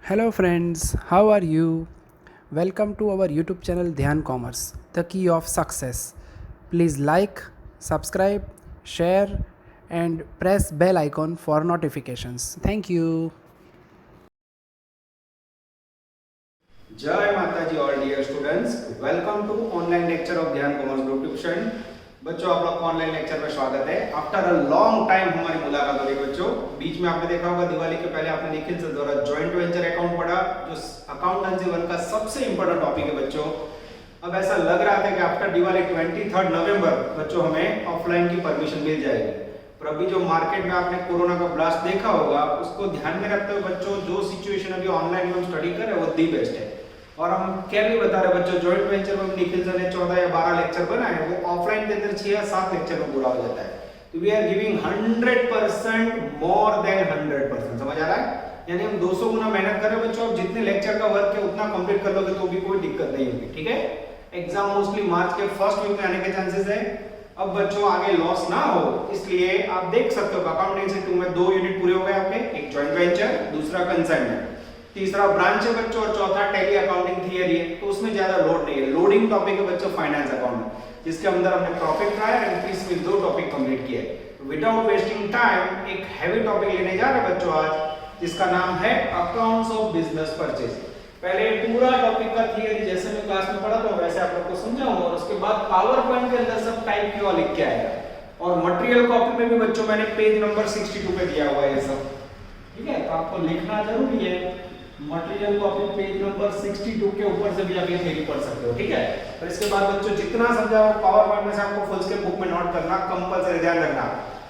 Hello, friends, how are you? Welcome to our YouTube channel Dhyan Commerce, the key of success. Please like, subscribe, share, and press bell icon for notifications. Thank you. जय माताजी all dear students, welcome to online lecture of Dhyan commerce group tuition. बच्चों, आप लोग को online lecture में स्वागत है। After a long time हमारी मुलाकात हो रही है बच्चों। बीच में आपने देखा होगा दिवाली के पहले आपने निखिल सर द्वारा जॉइंट वेंचर अकाउंट पढ़ा, जो अकाउंटेंसी 1 का सबसे इंपॉर्टेंट टॉपिक है बच्चों। अब ऐसा लग रहा था कि आफ्टर दिवाली 23 नवंबर बच्चों हमें ऑफलाइन की परमिशन मिल जाएगी, पर अभी जो मार्केट में आपने कोरोना का ब्लास्ट देखा होगा उसको ध्यान में रखते हुए बच्चों जो सिचुएशन अभी ऑनलाइन में हम स्टडी कर रहे हैं वो दी बेस्ट है। और हम क्या भी बता रहे बच्चों, जॉइंट वेंचर में निखिल सर ने 14 या 12 लेक्चर बनाए, वो ऑफलाइन के अंदर 6 या 7 लेक्चर में पूरा हो जाता है। तो we are giving 100% more than 100%। समझ आ रहा है? यानी हम 200 गुना मेहनत कर रहे हैं बच्चों। जितने लेक्चर का वर्क है उतना कंप्लीट कर लोगे तो भी कोई दिक्कत नहीं होगी, ठीक है। एग्जाम मोस्टली मार्च के फर्स्ट वीक में आने के चांसेस है। अब बच्चों आगे लॉस ना हो इसलिए आप देख सकते हो अकाउंटेंसी 2 में 2 यूनिट पूरे हो गए आपके, एक जॉइंट वेंचर, दूसरा कंसाइनमेंट, तीसरा ब्रांच है बच्चों, और चौथा टैली अकाउंटिंग थियरी है। तो उसमें ज्यादा लोड नहीं है। लोडिंग टॉपिक है बच्चों फाइनेंस अकाउंट, जिसके अंदर हमने प्रॉफिट ट्रायल एंड फीस में 2 टॉपिक कंप्लीट किए। विदाउट वेस्टिंग टाइम एक हैवी टॉपिक लेने जा रहे हैं बच्चों आज, जिसका नाम है अकाउंट्स ऑफ बिजनेस परचेज। पहले पूरा टॉपिक का थियरी जैसे मैं क्लास में पढ़ा था वैसे आप लोग को समझाऊंगा, और उसके बाद पावर पॉइंट के अंदर सब टाइप क्यों लिख के आएगा। और मटेरियल कॉपी में भी बच्चों मैंने पेज नंबर 62 पे दिया हुआ है ये सब, ठीक है। तो आपको लिखना जरूरी है। मटेरियल कॉपी पेज नंबर 62 के ऊपर से भी आप ये थ्योरी पढ़ सकते हो, ठीक है। और इसके बाद बच्चों जितना समझा हो पावर पॉइंट में से आपको फुल स्केप बुक में नोट करना कंपलसरी, ध्यान रखना।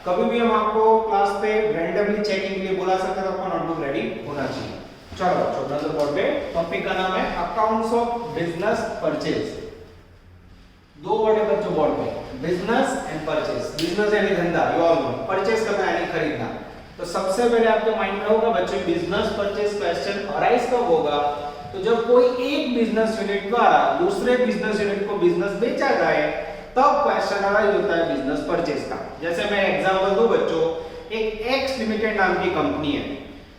कभी भी हम आपको क्लास पे रैंडमली चेकिंग के लिए बुला सकते हैं तो आपका नोटबुक रेडी होना चाहिए। चलो बच्चों नजर बोर्ड पे, टॉपिक का नाम है accounts of business purchase. 2 word है बच्चों बोर्ड पे, बिजनेस एंड परचेज। बिजनेस यानी धंधा, यू ऑल नो। परचेज करना यानी खरीदना। तो सबसे पहले आपके माइंड में होगा बच्चों बिजनेस परचेज क्वेश्चन अराइज कब होगा, तो जब कोई एक बिजनेस यूनिट द्वारा दूसरे बिजनेस यूनिट को बिजनेस बेचा जाए तब क्वेश्चन अराइज होता है बिजनेस परचेज का। जैसे मैं एग्जांपल दूं बच्चों, एक एक्स लिमिटेड नाम की कंपनी है,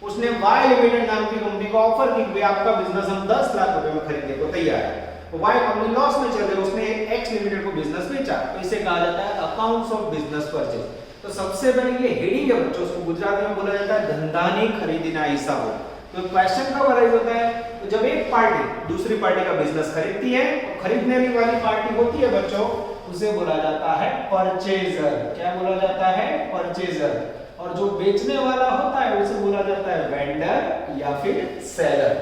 उसने वाई लिमिटेड नाम की कंपनी को ऑफर की कि आपका बिजनेस हम 10 लाख रुपए में खरीदने को तैयार है। तो वाई कंपनी लॉस में चल रही है, उसने एक्स लिमिटेड को बिजनेस बेचा, तो इसे कहा जाता है अकाउंट्स ऑफ बिजनेस परचेज। तो सबसे पहले ये हेडिंग है बच्चों, उसको गुजराती में बोला जाता है धंधानी खरीदीना हिसाबो। तो क्वेश्चन कब अराइज होता है, तो जब एक पार्टी दूसरी पार्टी का बिजनेस खरीदती है, और खरीदने वाली पार्टी होती है बच्चों, उसे बोला जाता है परचेजर। क्या बोला जाता है? परचेजर। और जो बेचने वाला होता है उसे बोला जाता है वेंडर या फिर सेलर।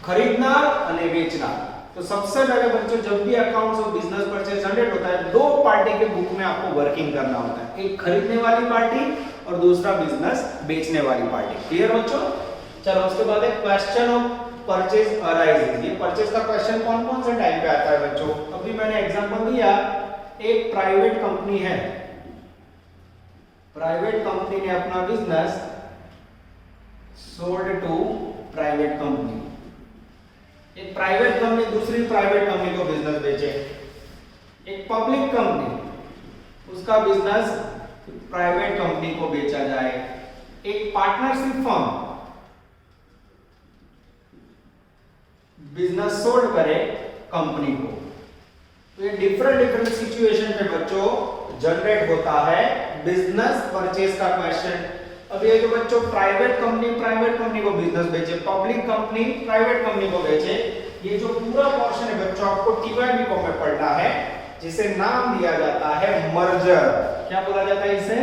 खरीदना और बेचना। तो सबसे पहले बच्चों जब भी accounts of business purchase generate होता है, 2 पार्टी के बुक में आपको वर्किंग करना होता है, एक खरीदने वाली पार्टी और दूसरा बिजनेस बेचने वाली पार्टी। क्लियर बच्चों? चलो उसके बाद एक क्वेश्चन ऑफ परचेज अराइजेस। ये परचेज का क्वेश्चन कौन-कौन से टाइम पे आता है बच्चों? अभी मैंने एग्जांपल दिया, एक प्राइवेट कंपनी है, प्राइवेट कंपनी ने अपना business sold to private company. एक प्राइवेट कंपनी दूसरी प्राइवेट कंपनी को बिजनेस बेचे। एक पब्लिक कंपनी, उसका बिजनेस प्राइवेट कंपनी को बेचा जाए। एक पार्टनरशिप फर्म बिजनेस सोल्ड करे कंपनी को। तो ये डिफरेंट सिचुएशन पे बच्चों जनरेट होता है बिजनेस परचेज का क्वेश्चन। अब ये जो बच्चों प्राइवेट कंपनी को बिजनेस बेचे, पब्लिक कंपनी प्राइवेट कंपनी को बेचे, ये जो पूरा पोर्शन है बच्चों आपको टीवाईबी को में पढ़ना है, जिसे नाम दिया जाता है मर्जर। क्या बोला जाता है इसे?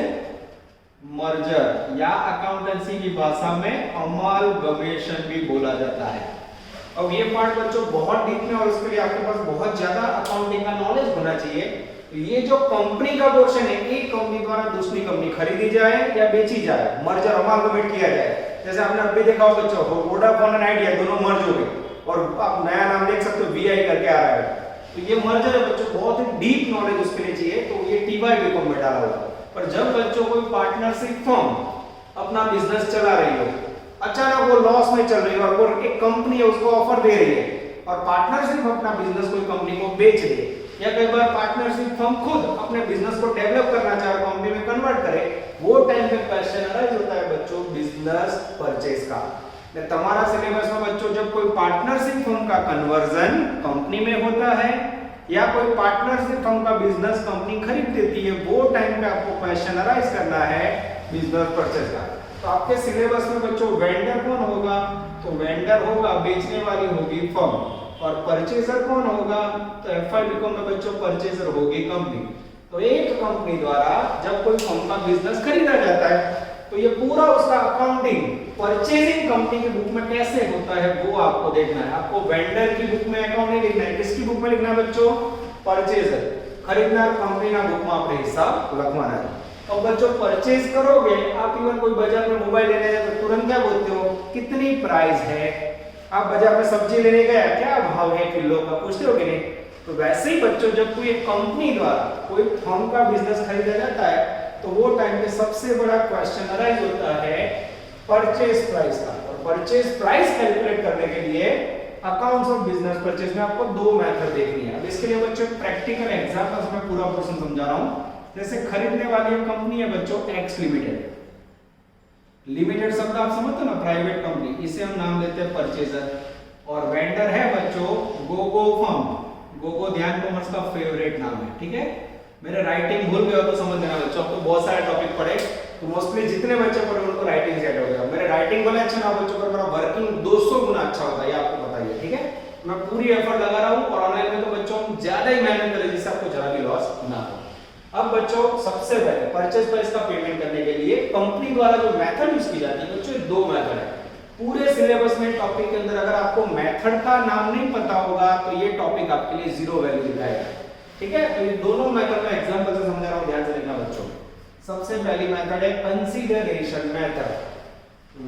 मर्जर, या अकाउंटेंसी की भाषा में अमालगमेशन भी बोला जाता है। अब ये पार्ट बच्चों बहुत डीप में, और उसके लिए आपके पास बहुत ज्यादा अकाउंटिंग का नॉलेज होना चाहिए। तो ये जो कंपनी का पोर्शन है, एक कंपनी द्वारा दूसरी कंपनी खरीदी जाए या बेची जाए, मर्जर अमालगमेट किया जाए। जैसे आपने अभी देखा हो बच्चों, वोडाफोन और आइडिया दोनों मर्ज हो गए, और आप नया नाम देख सकते हो वीआई करके आ रहा है। तो ये मर्जर है बच्चों, बहुत ही डीप नॉलेज उसके लिए चाहिए, तो ये टीवाईबी को में डाला हुआ। पर जब बच्चों कोई पार्टनरशिप फर्म अपना बिजनेस चला रही हो, अचानक वो लॉस में चल रही है और वो एक कंपनी है उसको ऑफर दे रही है, और पार्टनरशिप अपना बिजनेस कोई कंपनी को बेच दे, या कई बार पार्टनरशिप फर्म खुद अपने बिजनेस को डेवलप करना चाहे और कंपनी में कन्वर्ट करे, वो टाइम पे क्वेश्चन अराइज होता है बच्चों बिजनेस परचेज का। તમારા સિલેબસમાં पार्टनरशिप फर्म का कन्वर्जन कंपनी में होता है या कोई पार्टनरशिप फर्म का बिजनेस कंपनी खरीद देती है, वो टाइम पे आपको क्वेश्चन अराइज करना है बिजनेस परचेज का। तो आपके सिलेबस में बच्चों वेंडर कौन होगा, तो वेंडर होगा बेचने वाली होगी फर्म, और परचेजर कौन होगा, तो एफआईबीकॉम में बच्चों परचेजर होगी कंपनी। तो एक कंपनी द्वारा जब कोई फर्म का बिजनेस खरीदा जाता है तो ये पूरा उसका अकाउंटिंग परचेजिंग कंपनी की बुक में कैसे होता है वो आपको देखना है। आपको वेंडर की बुक में अकाउंट नहीं लिखना है, किसकी बुक में लिखना है बच्चों, परचेजर, खरीदनार कंपनी ना बुक में आपने हिसाब लखवाना है। और बच्चों परचेज करोगे आप, इवन कोई बाजार में मोबाइल लेने जाए तो तुरंत क्या बोलते हो, कितनी प्राइस है। आप बाजार में सब्जी लेने गए, क्या भाव है किलो का, पूछते हो कि नहीं। तो वैसे ही बच्चों जब कोई कंपनी द्वारा कोई फर्म का बिजनेस खरीदा जाता है तो वो टाइम पे सबसे बड़ा क्वेश्चन अराइज होता है परचेज प्राइस का। और परचेज प्राइस कैलकुलेट करने के लिए अकाउंट्स ऑफ बिजनेस परचेज में आपको दो मेथड देखनी है। अब इसके लिए बच्चों प्रैक्टिकल एग्जांपल्स में पूरा पोर्शन समझा रहा हूं। जैसे खरीदने वाली एक कंपनी है बच्चों एक्स लिमिटेड, लिमिटेड शब्द आप समझते हो ना, प्राइवेट कंपनी, इसे हम नाम लेते हैं परचेजर। और वेंडर है बच्चों गोगो फर्म, गोगो ध्यान कॉमर्स का फेवरेट नाम है, ठीक है। मेरे राइटिंग भूल गए हो तो समझ लेना बच्चों, आपको बहुत सारे टॉपिक पढ़े तो मोस्टली जितने बच्चे पढ़े उनको राइटिंग सेट हो गया। मेरे राइटिंग भले अच्छा ना बच्चों, पर मेरा वर्किंग 200 गुना अच्छा होता है, ये आपको पता ही है, ठीक है। मैं पूरी एफर्ट लगा रहा हूं और ऑनलाइन में तो बच्चों हम ज्यादा ही मेहनत करें जिससे आपको जरा भी लॉस ना हो। अब बच्चों सबसे पहले परचेज प्राइस का पेमेंट करने के लिए कंपनी द्वारा जो मेथड यूज की जाती है बच्चों, दो मेथड है। पूरे सिलेबस में टॉपिक के अंदर अगर आपको मेथड का नाम नहीं पता होगा तो ये टॉपिक आपके लिए जीरो वैल्यू दिखाएगा, ठीक है। तो ये दोनों मेथड में एग्जांपल से समझा रहा हूं, ध्यान से देखना बच्चों। सबसे पहली मेथड है consideration method.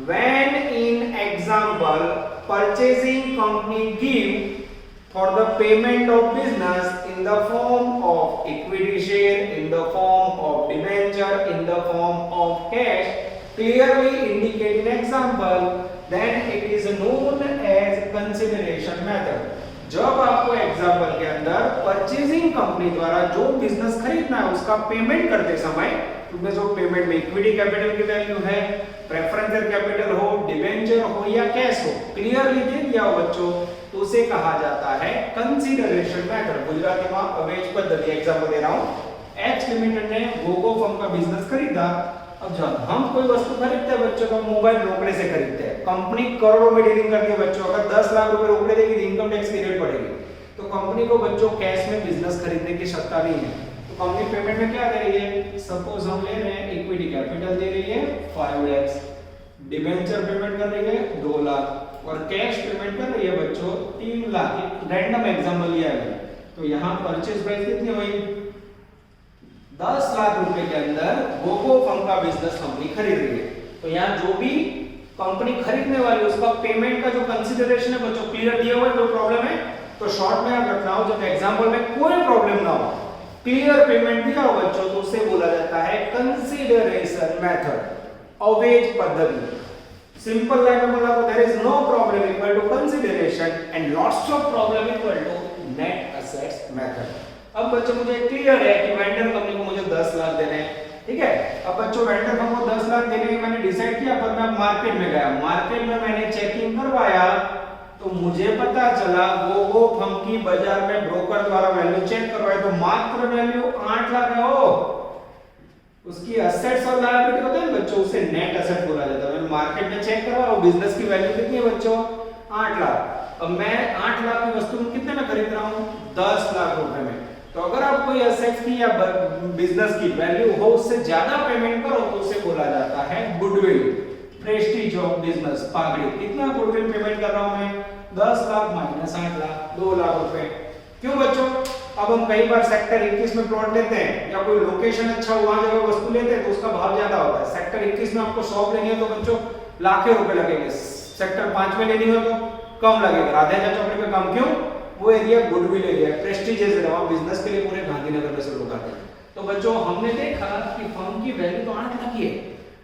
When in example purchasing company give for the payment of business in the form of equity share, in the form of debenture, in the form of cash, clearly indicate in example, then it is known as consideration method. जब आपको example के अंदर purchasing company द्वारा जो business खरीदना है उसका payment करते समय, क्योंकि जो पेमेंट में इक्विटी कैपिटल की वैल्यू है, प्रेफरेंशियल कैपिटल हो, डिबेंचर हो या कैश हो, क्लियरली दे दिया हो बच्चों, तो उसे कहा जाता है कंसीडरेशन मेथड। गुजराती में अवेज पद्धति एग्जांपल दे रहा हूं। एक्स लिमिटेड ने गोगो फर्म का बिजनेस खरीदा। अब जब हम कोई वस्तु खरीदते हैं बच्चों का मोबाइल रोकड़े से खरीदते हैं, कंपनी करोड़ों में डीलिंग करती है बच्चों। अगर 10 लाख रुपए रोकड़े देगी तो इनकम टैक्स की रेट पड़ेगी, तो कंपनी को बच्चों कैश में बिजनेस खरीदने की क्षमता नहीं है। तो कंपनी पेमेंट में क्या दे रही है, सपोज हम ले रहे हैं इक्विटी कैपिटल दे रही है 5x, डिबेंचर पेमेंट कर रही है 2 लाख और कैश पेमेंट कर रही है बच्चों 3 लाख। एक रैंडम एग्जांपल लिया है। तो यहां परचेज प्राइस कितनी हुई, 10 लाख रुपए के अंदर गोगो फर्म का बिजनेस कंपनी खरीद रही है। तो यहाँ जो भी कंपनी खरीदने वाली है उसका पेमेंट का जो कंसीडरेशन है बच्चों क्लियर दिया हुआ है, कोई प्रॉब्लम है तो शॉर्ट में याद रखना हो, जब एग्जांपल में कोई प्रॉब्लम ना हो, क्लियर पेमेंट दिया हो बच्चों, तो उसे बोला जाता है कंसीडरेशन मेथड, अवेज पद्धति। सिंपल लाइन में बोला तो there is no problem equal to consideration and lots of problem equal to net assets method. अब बच्चों मुझे क्लियर है कि वेंडर कंपनी को मुझे 10 लाख देने हैं, ठीक है। अब बच्चों वेंडर कंपनी को 10 लाख देने की मैंने डिसाइड किया, पर मैं मार्केट में गया, मार्केट में मैंने चेकिंग करवाया तो मुझे पता चला गोगो फर्म की बाजार में ब्रोकर द्वारा वैल्यू चेक करवाई तो मात्र वैल्यू 8 लाख है। हो उसकी एसेट्स और लायबिलिटी होता है बच्चों, उसे नेट एसेट बोला जाता है। मैंने मार्केट में चेक करवाया और बिजनेस की वैल्यू कितनी है बच्चों, 8 लाख। अब मैं 8 लाख की वस्तु कितने में खरीद रहा हूं, 10 लाख रुपए में। तो अगर आप कोई एसेट्स की या बिजनेस की वैल्यू हो उससे ज्यादा पेमेंट करो तो उसे बोला जाता है गुडविल, प्रेस्टीज ऑफ बिजनेस, पागड़ी। कितना गुडविल पेमेंट कर रहा हूं मैं, 10 लाख माइनस 8 लाख, 2 लाख रुपए। क्यों बच्चों, अब हम कई बार सेक्टर 21 में प्लॉट लेते हैं या कोई लोकेशन अच्छा हो वहां जगह वस्तु लेते हैं तो उसका भाव ज्यादा होता है। सेक्टर 21 में आपको शॉप लेनी है तो बच्चों लाखों रुपए लगेंगे, सेक्टर 5 में लेनी हो तो कम लगेगा, राधे चौकड़ी पे कम। क्यों, वो area goodwill area, prestigious area, वहां बिजनेस के लिए पूरे गांधीनगर में से लोग आते हैं। तो बच्चों हमने देखा कि फर्म की वैल्यू तो 8 लाख ही है,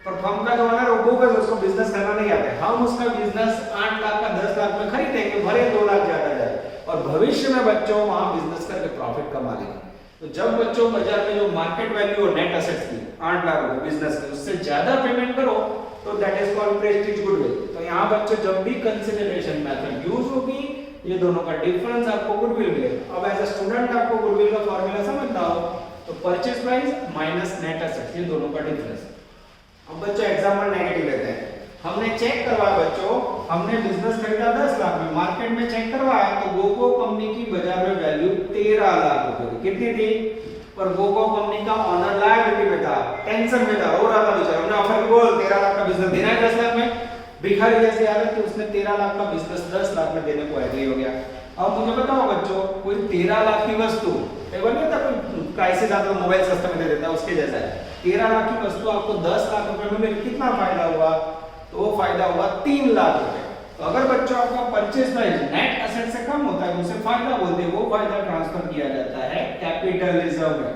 पर फर्म का जो ओनर है वो उसको बिजनेस करना नहीं आता है। हम उसका बिजनेस 8 लाख का 10 लाख में खरीदेंगे, भले 2 लाख ज्यादा जाए और भविष्य में बच्चों वहां बिजनेस करके प्रॉफिट कमा लेंगे। तो जब बच्चों बाजार में जो मार्केट वैल्यू और नेट एसेट्स की 8 लाख रुपए बिजनेस की, उससे ज्यादा पेमेंट करो तो that is called Prestige goodwill. तो यहाँ बच्चों जब भी कंसिडरेशन मेथड यूज होगी ये दोनों का डिफरेंस आपको गुडविल मिलेगा। अब एज अ स्टूडेंट आपको गुडविल का फॉर्मूला समझना हो तो purchase price minus net assets, ये दोनों का डिफरेंस। अब बच्चों एग्जांपल नेगेटिव लेते हैं। हमने चेक करवाया बच्चों, हमने बिजनेस खरीदा 10 लाख में, मार्केट में चेक करवाया तो गोगो कंपनी की बाजार में वैल्यू 13 लाख रुपए की। कितनी थी? पर गोगो कंपनी का ऑनर लायबिलिटी में था, टेंशन में था, रो रहा था बेचारा। हमने ऑफर की बोल 13 लाख का बिजनेस देना है 10 लाख में, भिखारी जैसे हालत कि उसने 13 लाख का बिजनेस 10 लाख में देने को एग्री हो गया। अब मुझे बताओ बच्चों, कोई 13 लाख की वस्तु, एक बार नहीं था कोई क्राइसिस आता तो मोबाइल सस्ते में दे देता है, उसके जैसा है। 13 लाख की वस्तु आपको 10 लाख रुपए में मिली, कितना फायदा हुआ? तो वो फायदा हुआ 3 लाख रुपए। तो अगर बच्चों आपका परचेज प्राइस नेट एसेट से कम होता है तो उसे फायदा बोलते हैं, वो फायदा ट्रांसफर किया जाता है कैपिटल रिजर्व में,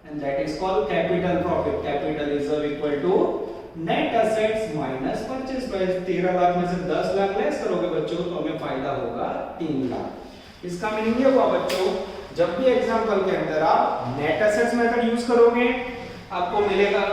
and that is called capital profit. Capital reserve equal to net assets minus purchase price. 13 lakh में से 10 लाख लेस करोगे बच्चों तो हमें फायदा होगा 3 लाख। इसका मीनिंग ये हुआ बच्चों, जब भी एग्जांपल के अंदर आप नेट एसेट्स मेथड यूज करोगे आपको मिलेगा,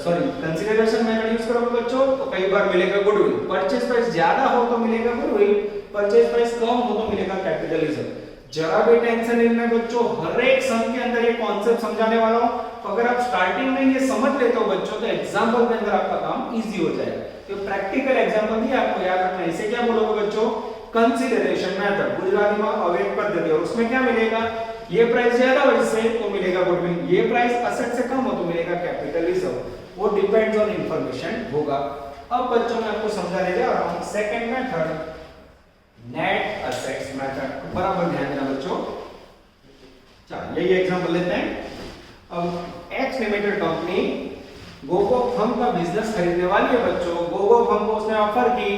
सॉरी कंसीडरेशन मेथड यूज करोगे बच्चों तो कई बार मिलेगा गुडविल। परचेज प्राइस ज्यादा हो तो मिलेगा गुडविल, परचेज प्राइस कम हो तो मिलेगा कैपिटल रिजर्व। जरा भी टेंशन नहीं है बच्चों, हर एक सम के अंदर ये कॉन्सेप्ट समझाने वाला हूं। तो अगर आप स्टार्टिंग में ये समझ लेते हो बच्चों तो एग्जांपल के अंदर आपका काम इजी हो जाएगा। तो प्रैक्टिकल एग्जांपल भी आपको याद रखना है। इसे क्या बोलोगे बच्चों? कंसीडरेशन मेथड, गुजराती में अवैध पद्धति। और उसमें क्या मिलेगा? ये प्राइस ज्यादा हो इससे तो मिलेगा गुडविल, ये प्राइस असेट से कम हो तो मिलेगा कैपिटल रिजर्व। वो डिपेंड्स ऑन इंफॉर्मेशन होगा। अब बच्चों मैं आपको समझाने जा रहा हूं second method, net assets method. बराबर ध्यान देना बच्चों। चलिए यही एग्जांपल लेते हैं। अब x limited company Gogo firm का बिजनेस खरीदने वाली है बच्चों। गोगो फर्म को उसने ऑफर की,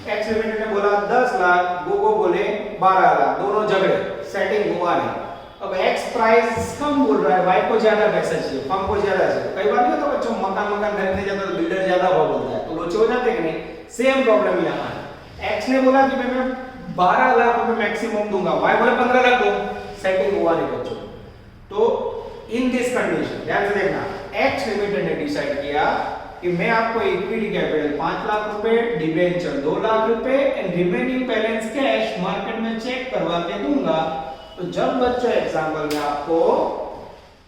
एक्स लिमिटेड ने बोला 10 लाख, गोगो बोले 12 लाख, दोनों झगड़े, सेटिंग हुआ नहीं। अब एक्स प्राइस कम बोल रहा है, वाई को ज्यादा पैसा चाहिए, फर्म को ज्यादा चाहिए। कई बार नहीं होता बच्चों, मकान खरीदने जाता तो बिल्डर ज्यादा भाव बोलता है तो लोचे हो जाते कि नहीं? सेम प्रॉब्लम यहां है। एक्स ने बोला कि मैं 12 लाख रुपए मैक्सिमम दूंगा, वाई बोले 15 लाख दो, सेटिंग हुआ नहीं बच्चों। तो इन दिस कंडीशन ध्यान से देखना, एक्स लिमिटेड ने डिसाइड किया कि मैं आपको इक्विटी कैपिटल 5 लाख रुपए, डिबेंचर 2 लाख रुपए and remaining balance cash market में चेक करवा के दूंगा। तो जब बच्चों एग्जांपल में आपको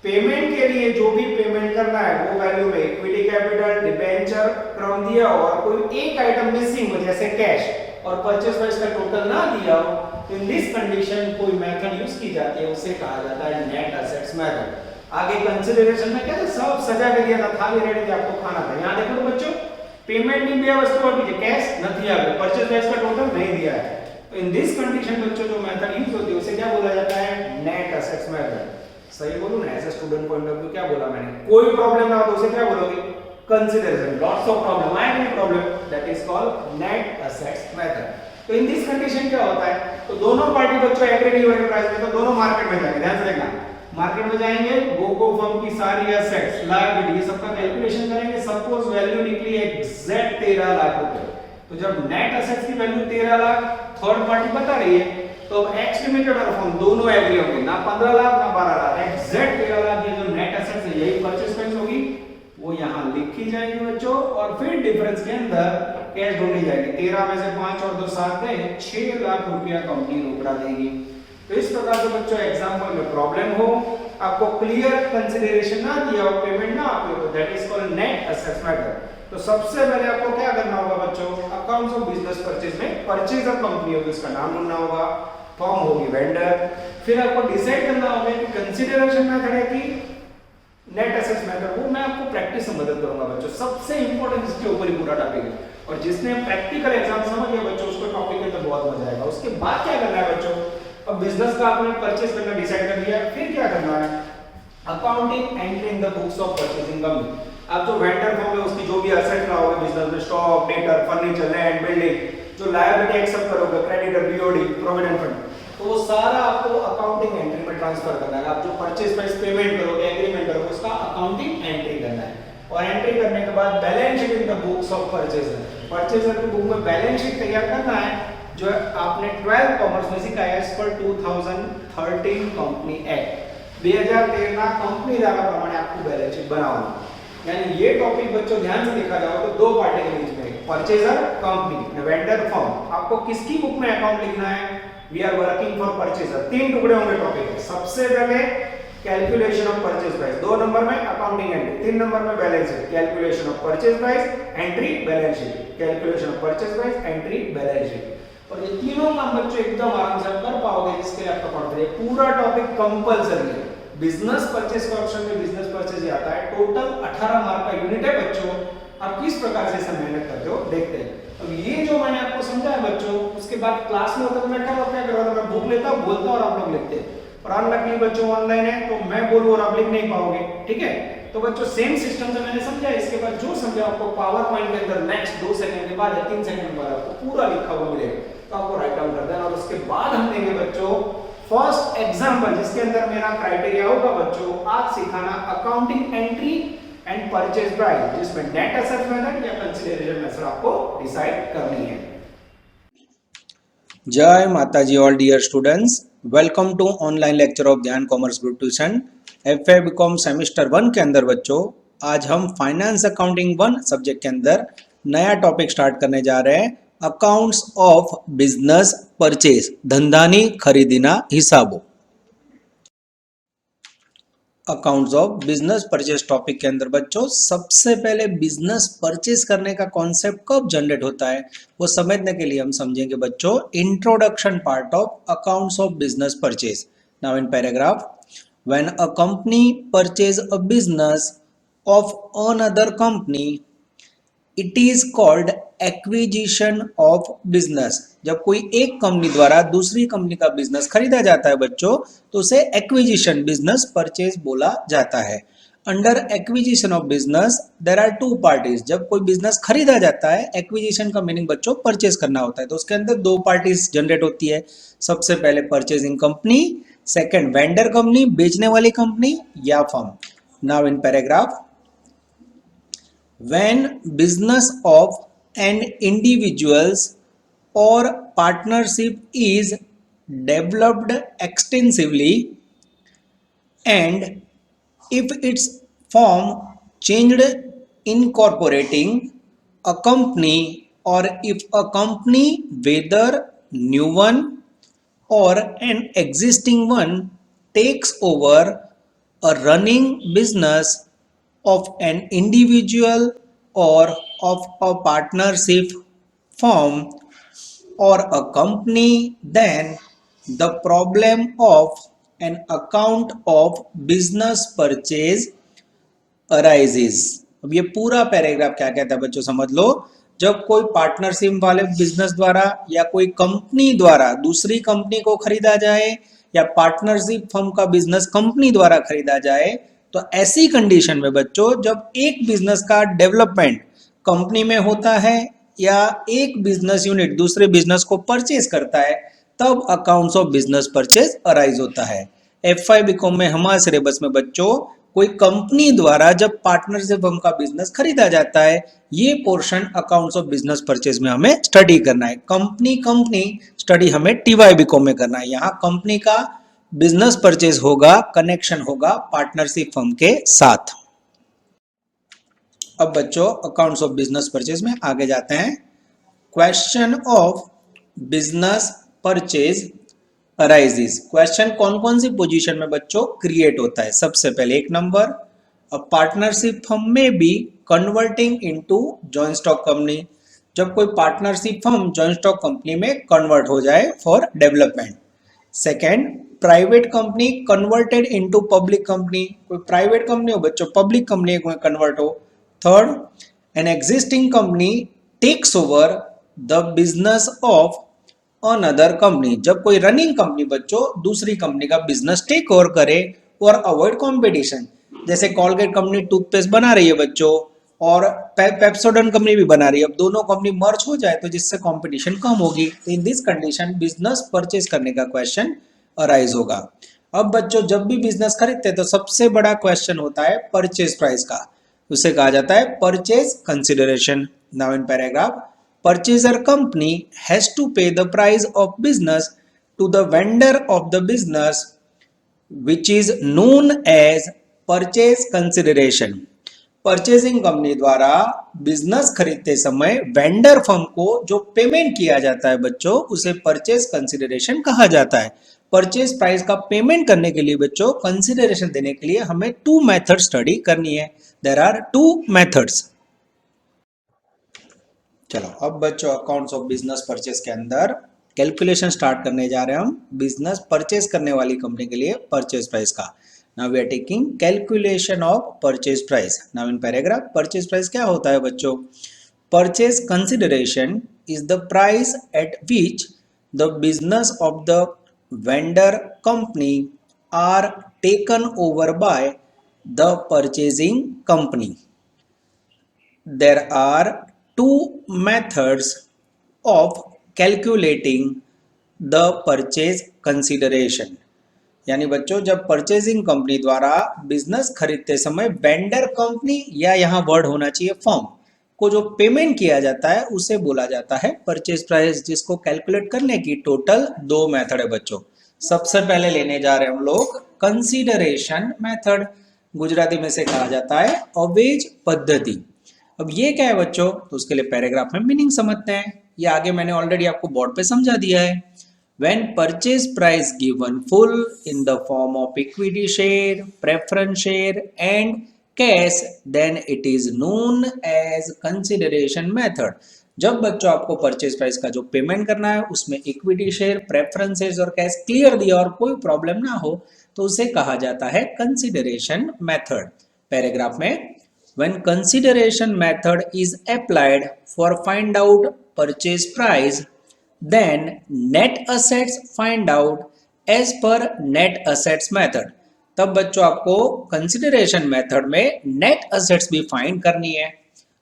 पेमेंट के लिए जो भी पेमेंट करना है वो वैल्यू में इक्विटी कैपिटल, डिबेंचर क्रम दिया और कोई एक आइटम मिसिंग हो जैसे कैश और परचेज प्राइस का टोटल ना दिया हो, तो इन दिस कंडीशन कोई मेथड यूज की जाती है, उसे कहा जाता है नेट एसेट्स मेथड। आगे कंसीडरेशन में क्या था, सब सजा के दिया था, थाली रेडी थी, आपको खाना था। यहां देखो तो बच्चों पेमेंट नहीं दिया वस्तु और कैश नहीं आ गया, परचेज प्राइस का टोटल नहीं दिया है। तो इन दिस कंडीशन बच्चों जो मेथड यूज होती है उसे क्या बोला जाता है? Net assets method. सही बोलूं ना? As a student point of view क्या बोला मैंने? कोई प्रॉब्लम ना हो तो उसे क्या बोलोगे? कंसीडरेशन। लॉट्स ऑफ प्रॉब्लम आए नहीं problem, that is called net assets method. तो इन दिस कंडीशन क्या होता है? तो दोनों पार्टी बच्चों एग्री नहीं हो रहे प्राइस में, तो दोनों मार्केट में जाएंगे। ध्यान से देखना, मार्केट में जाएंगे, गोगो फर्म की सारी एसेट्स, लायबिलिटी, सबका कैलकुलेशन करेंगे। सपोज वैल्यू निकली एग्जैक्ट 13 लाख रुपए। तो जब नेट एसेट्स की वैल्यू 13 लाख थर्ड पार्टी बता रही है तो अब एक्स लिमिटेड और फर्म दोनों एग्री होंगे, ना 15 लाख ना 12 लाख, एग्जैक्ट 13 लाख। ये जो नेट एसेट्स है यही परचेज प्राइस होगी, वो यहां लिखी जाएगी बच्चों। और फिर डिफरेंस के अंदर कैश ढूंढी जाएगी। 13 में से 5 और 2 7 गए, 6 लाख रुपया कंपनी रोकड़ा देगी। तो इस प्रकार से बच्चों एग्जांपल में प्रॉब्लम हो, आपको क्लियर कंसीडरेशन ना दिया हो, पेमेंट ना आपको, तो that is called net assets method. तो सबसे पहले आपको क्या करना होगा बच्चों? अकाउंट्स ऑफ बिजनेस परचेज में परचेजर कंपनी होगी, उसका नाम ढूंढना होगा, फर्म होगी वेंडर। फिर आपको डिसाइड करना होगा कि कंसीडरेशन मेथड है कि नेट एसेट्स मेथड। वो मैं आपको प्रैक्टिस से मदद करूंगा बच्चों। सबसे इंपॉर्टेंट इसके ऊपर ही पूरा टॉपिक है, और जिसने प्रैक्टिकल एग्जाम समझ लिया बच्चों उसको टॉपिक के अंदर बहुत मजा आएगा। उसके बाद क्या करना है बच्चों? अब बिजनेस का आपने परचेज करना डिसाइड कर लिया, फिर क्या करना है? Accounting entry in the books of purchasing company. आप जो वेंडर फॉर्म है उसकी जो भी एसेट रहा होगा बिजनेस में, stock, debtor, furniture, land, building, जो लायबिलिटी एक्सेप्ट करोगे, क्रेडिटर, बीओडी, प्रोविडेंट फंड, तो वो सारा आपको अकाउंटिंग एंट्री में ट्रांसफर करना है। आप जो परचेज प्राइस पेमेंट करोगे, एग्रीमेंट करोगे, उसका अकाउंटिंग एंट्री करना है। और एंट्री करने के बाद balance sheet in the books of purchaser, purchaser की बुक में बैलेंस शीट तैयार करना है, जो आपने 12 कॉमर्स में सीखा है एज पर 2013 कंपनी एक्ट। 2013 ना कंपनी धारा प्रमाणे आपको बैलेंस शीट बनाओ। यानी ये टॉपिक बच्चों ध्यान से देखा जाओ तो दो पार्टी के बीच में परचेजर कंपनी, वेंडर फर्म। आपको किसकी बुक में अकाउंट लिखना है? We are working for purchaser. 3 टुकड़े होंगे टॉपिक। सबसे पहले calculation of purchase price, 2 number में अकाउंटिंग एंट्री, 3 नंबर में balance sheet. Calculation of purchase price, entry, balance sheet. Calculation of purchase price, entry, balance sheet. और ये तीनों काम बच्चों एकदम आराम से कर पाओगे, जिसके लिए आपका कॉन्फिडेंस। पूरा टॉपिक कंपलसरी है। बिजनेस परचेज का ऑप्शन में बिजनेस परचेज ही आता है। टोटल 18 मार्क का यूनिट है बच्चों। आप किस प्रकार से इसमें मेहनत करते हो देखते हैं। अब ये जो मैंने आपको समझाया बच्चों, उसके बाद क्लास में होता तो मैं क्या करता, मैं बुक लेता, बोलता और आप लोग लिखते। और अनलकीली बच्चों ऑनलाइन है तो मैं बोलूं और आप लिख नहीं पाओगे, ठीक है। तो बच्चों सेम सिस्टम से मैंने समझा। इसके बाद जो समझा आपको पावर पॉइंट के अंदर नेक्स्ट 2 सेकंड के बाद या 3 सेकंड के बाद आपको पूरा लिखा हुआ मिलेगा, तो आपको राइट डाउन कर देना। और उसके बाद हम देंगे बच्चों फर्स्ट एग्जांपल, जिसके अंदर मेरा क्राइटेरिया होगा बच्चों आज सिखाना accounting entry and purchase price, जिसमें नेट एसेट मेथड या कंसीडरेशन मेथड आपको डिसाइड करनी है। जय माताजी all dear students, welcome to online lecture of Dhyan commerce group tuition. FA BCom semester 1 के अंदर बच्चों आज हम फाइनेंस अकाउंटिंग 1 सब्जेक्ट के अंदर नया टॉपिक स्टार्ट करने जा रहे हैं, अकाउंट्स ऑफ बिजनेस परचेज, धंधानी खरीदीना हिसाबो। Accounts of business purchase topic के अंदर बच्चों सबसे पहले बिजनेस परचेज करने का कॉन्सेप्ट कब जनरेट होता है वो समझने के लिए हम समझेंगे बच्चों introduction part of accounts of business purchase. Now in paragraph, when a company purchase a business of another company it is called acquisition of business. जब कोई एक कंपनी द्वारा दूसरी कंपनी का बिजनेस खरीदा जाता है बच्चों तो उसे एक्विजिशन बिजनेस परचेज बोला जाता है। Under acquisition of business there are 2 parties. जब कोई बिजनेस खरीदा जाता है, एक्विजिशन का मीनिंग बच्चों परचेज करना होता है, तो उसके अंदर 2 पार्टीज जनरेट होती है। सबसे पहले purchasing company, second vendor company, बेचने वाली कंपनी या firm. Now in paragraph, when business of an individuals or partnership is developed extensively and if its form changed incorporating a company or if a company whether new one or an existing one takes over a running business of an individual or of a partnership firm or a company, then the problem of an account of business purchase arises। अब ये पूरा paragraph क्या कहता है बच्चों समझ लो। जब कोई पार्टनरशिप वाले बिजनेस द्वारा या कोई कंपनी द्वारा दूसरी कंपनी को खरीदा जाए या पार्टनरशिप फर्म का बिजनेस कंपनी द्वारा खरीदा जाए, तो ऐसी कंडीशन में बच्चों जब एक बिजनेस का डेवलपमेंट कंपनी में होता है या एक बिजनेस यूनिट दूसरे बिजनेस को परचेज करता है, तब accounts of business purchase arise होता है। एफ.वाई. बीकॉम में हमारे सिलेबस में बच्चों कोई कंपनी द्वारा जब पार्टनरशिप फर्म का बिजनेस खरीदा जाता है, ये portion accounts of business purchase में हमें स्टडी करना है। कंपनी स्टडी हमें टी.वाई. बीकॉम में करना है। यहाँ कंपनी का बिजनेस परचेज होगा, कनेक्शन होगा पार्टनरशिप फर्म के साथ। अब बच्चों अकाउंट्स ऑफ बिजनेस परचेज में आगे जाते हैं। Question of business purchase arises. Question कौन कौन सी पोजीशन में बच्चों क्रिएट होता है? सबसे पहले 1 नंबर, अ पार्टनरशिप फर्म में be converting into joint stock company. जब कोई partnership firm joint stock company में कन्वर्ट हो जाए for development. Second, private company converted into public company. कोई प्राइवेट कंपनी हो बच्चों, पब्लिक कंपनी में कन्वर्ट हो। Third, an existing company takes over the business of another company. जब कोई रनिंग कंपनी बच्चों दूसरी कंपनी का बिजनेस टेक ओवर करे और अवॉइड कंपटीशन। जैसे कॉलगेट कंपनी टूथपेस्ट बना रही है बच्चों और पेप्सोडेंट कंपनी भी बना रही है, अब दोनों कंपनी मर्ज हो जाए तो जिससे कंपटीशन कम होगी, तो in this condition business purchase करने का क्वेश्चन अराइज होगा। अब बच्चों जब भी बिजनेस खरीदते हैं तो सबसे बड़ा क्वेश्चन होता है परचेज प्राइस का, उसे कहा जाता है purchase consideration. Now in paragraph, purchaser company has to pay the price of business to the vendor of the business which is known as purchase consideration। Purchasing company द्वारा business खरीदते समय vendor firm को जो payment किया जाता है बच्चों, उसे परचेज कंसिडरेशन कहा जाता है। परचेज प्राइस का पेमेंट करने के लिए बच्चों कंसिडरेशन देने के लिए हमें 2 मेथड स्टडी करनी है। There are 2 methods. चलो अब बच्चों अकाउंट्स ऑफ बिजनेस परचेज के अंदर कैलकुलेशन स्टार्ट करने जा रहे हैं हम बिजनेस परचेज करने वाली कंपनी के लिए परचेज प्राइस का। Now we are taking calculation of purchase price. Now in paragraph purchase price क्या होता है बच्चों? Purchase consideration is the price at which the business of the vendor company are taken over by the purchasing company. There are 2 methods of calculating the purchase consideration। यानी बच्चों जब purchasing company द्वारा business खरीदते समय vendor company या यहाँ word होना चाहिए फर्म को जो पेमेंट किया जाता है उसे बोला जाता है परचेज प्राइस, जिसको कैलकुलेट करने की टोटल 2 मेथड है बच्चों। सबसे पहले लेने जा रहे हैं हम लोग कंसीडरेशन मेथड, गुजराती में से कहा जाता है अवेज पद्धति। अब ये क्या है बच्चों? तो उसके लिए पैराग्राफ में मीनिंग समझते हैं। ये आगे मैंने ऑलरेडी आपको बोर्ड पे समझा दिया है। When purchase price given full in the form of equity share, preference share and cash, then it is known as consideration method। जब बच्चों आपको परचेज प्राइस का जो पेमेंट करना है उसमें इक्विटी शेयर, प्रेफरेंसेस और कैश क्लियर दिया और कोई प्रॉब्लम ना हो तो उसे कहा जाता है कंसिडरेशन मेथड। पैराग्राफ में when consideration method is applied for find out purchase price, then net assets find out as per net assets method। तब बच्चों आपको कंसिडरेशन मेथड में नेट असेट्स भी फाइंड करनी है।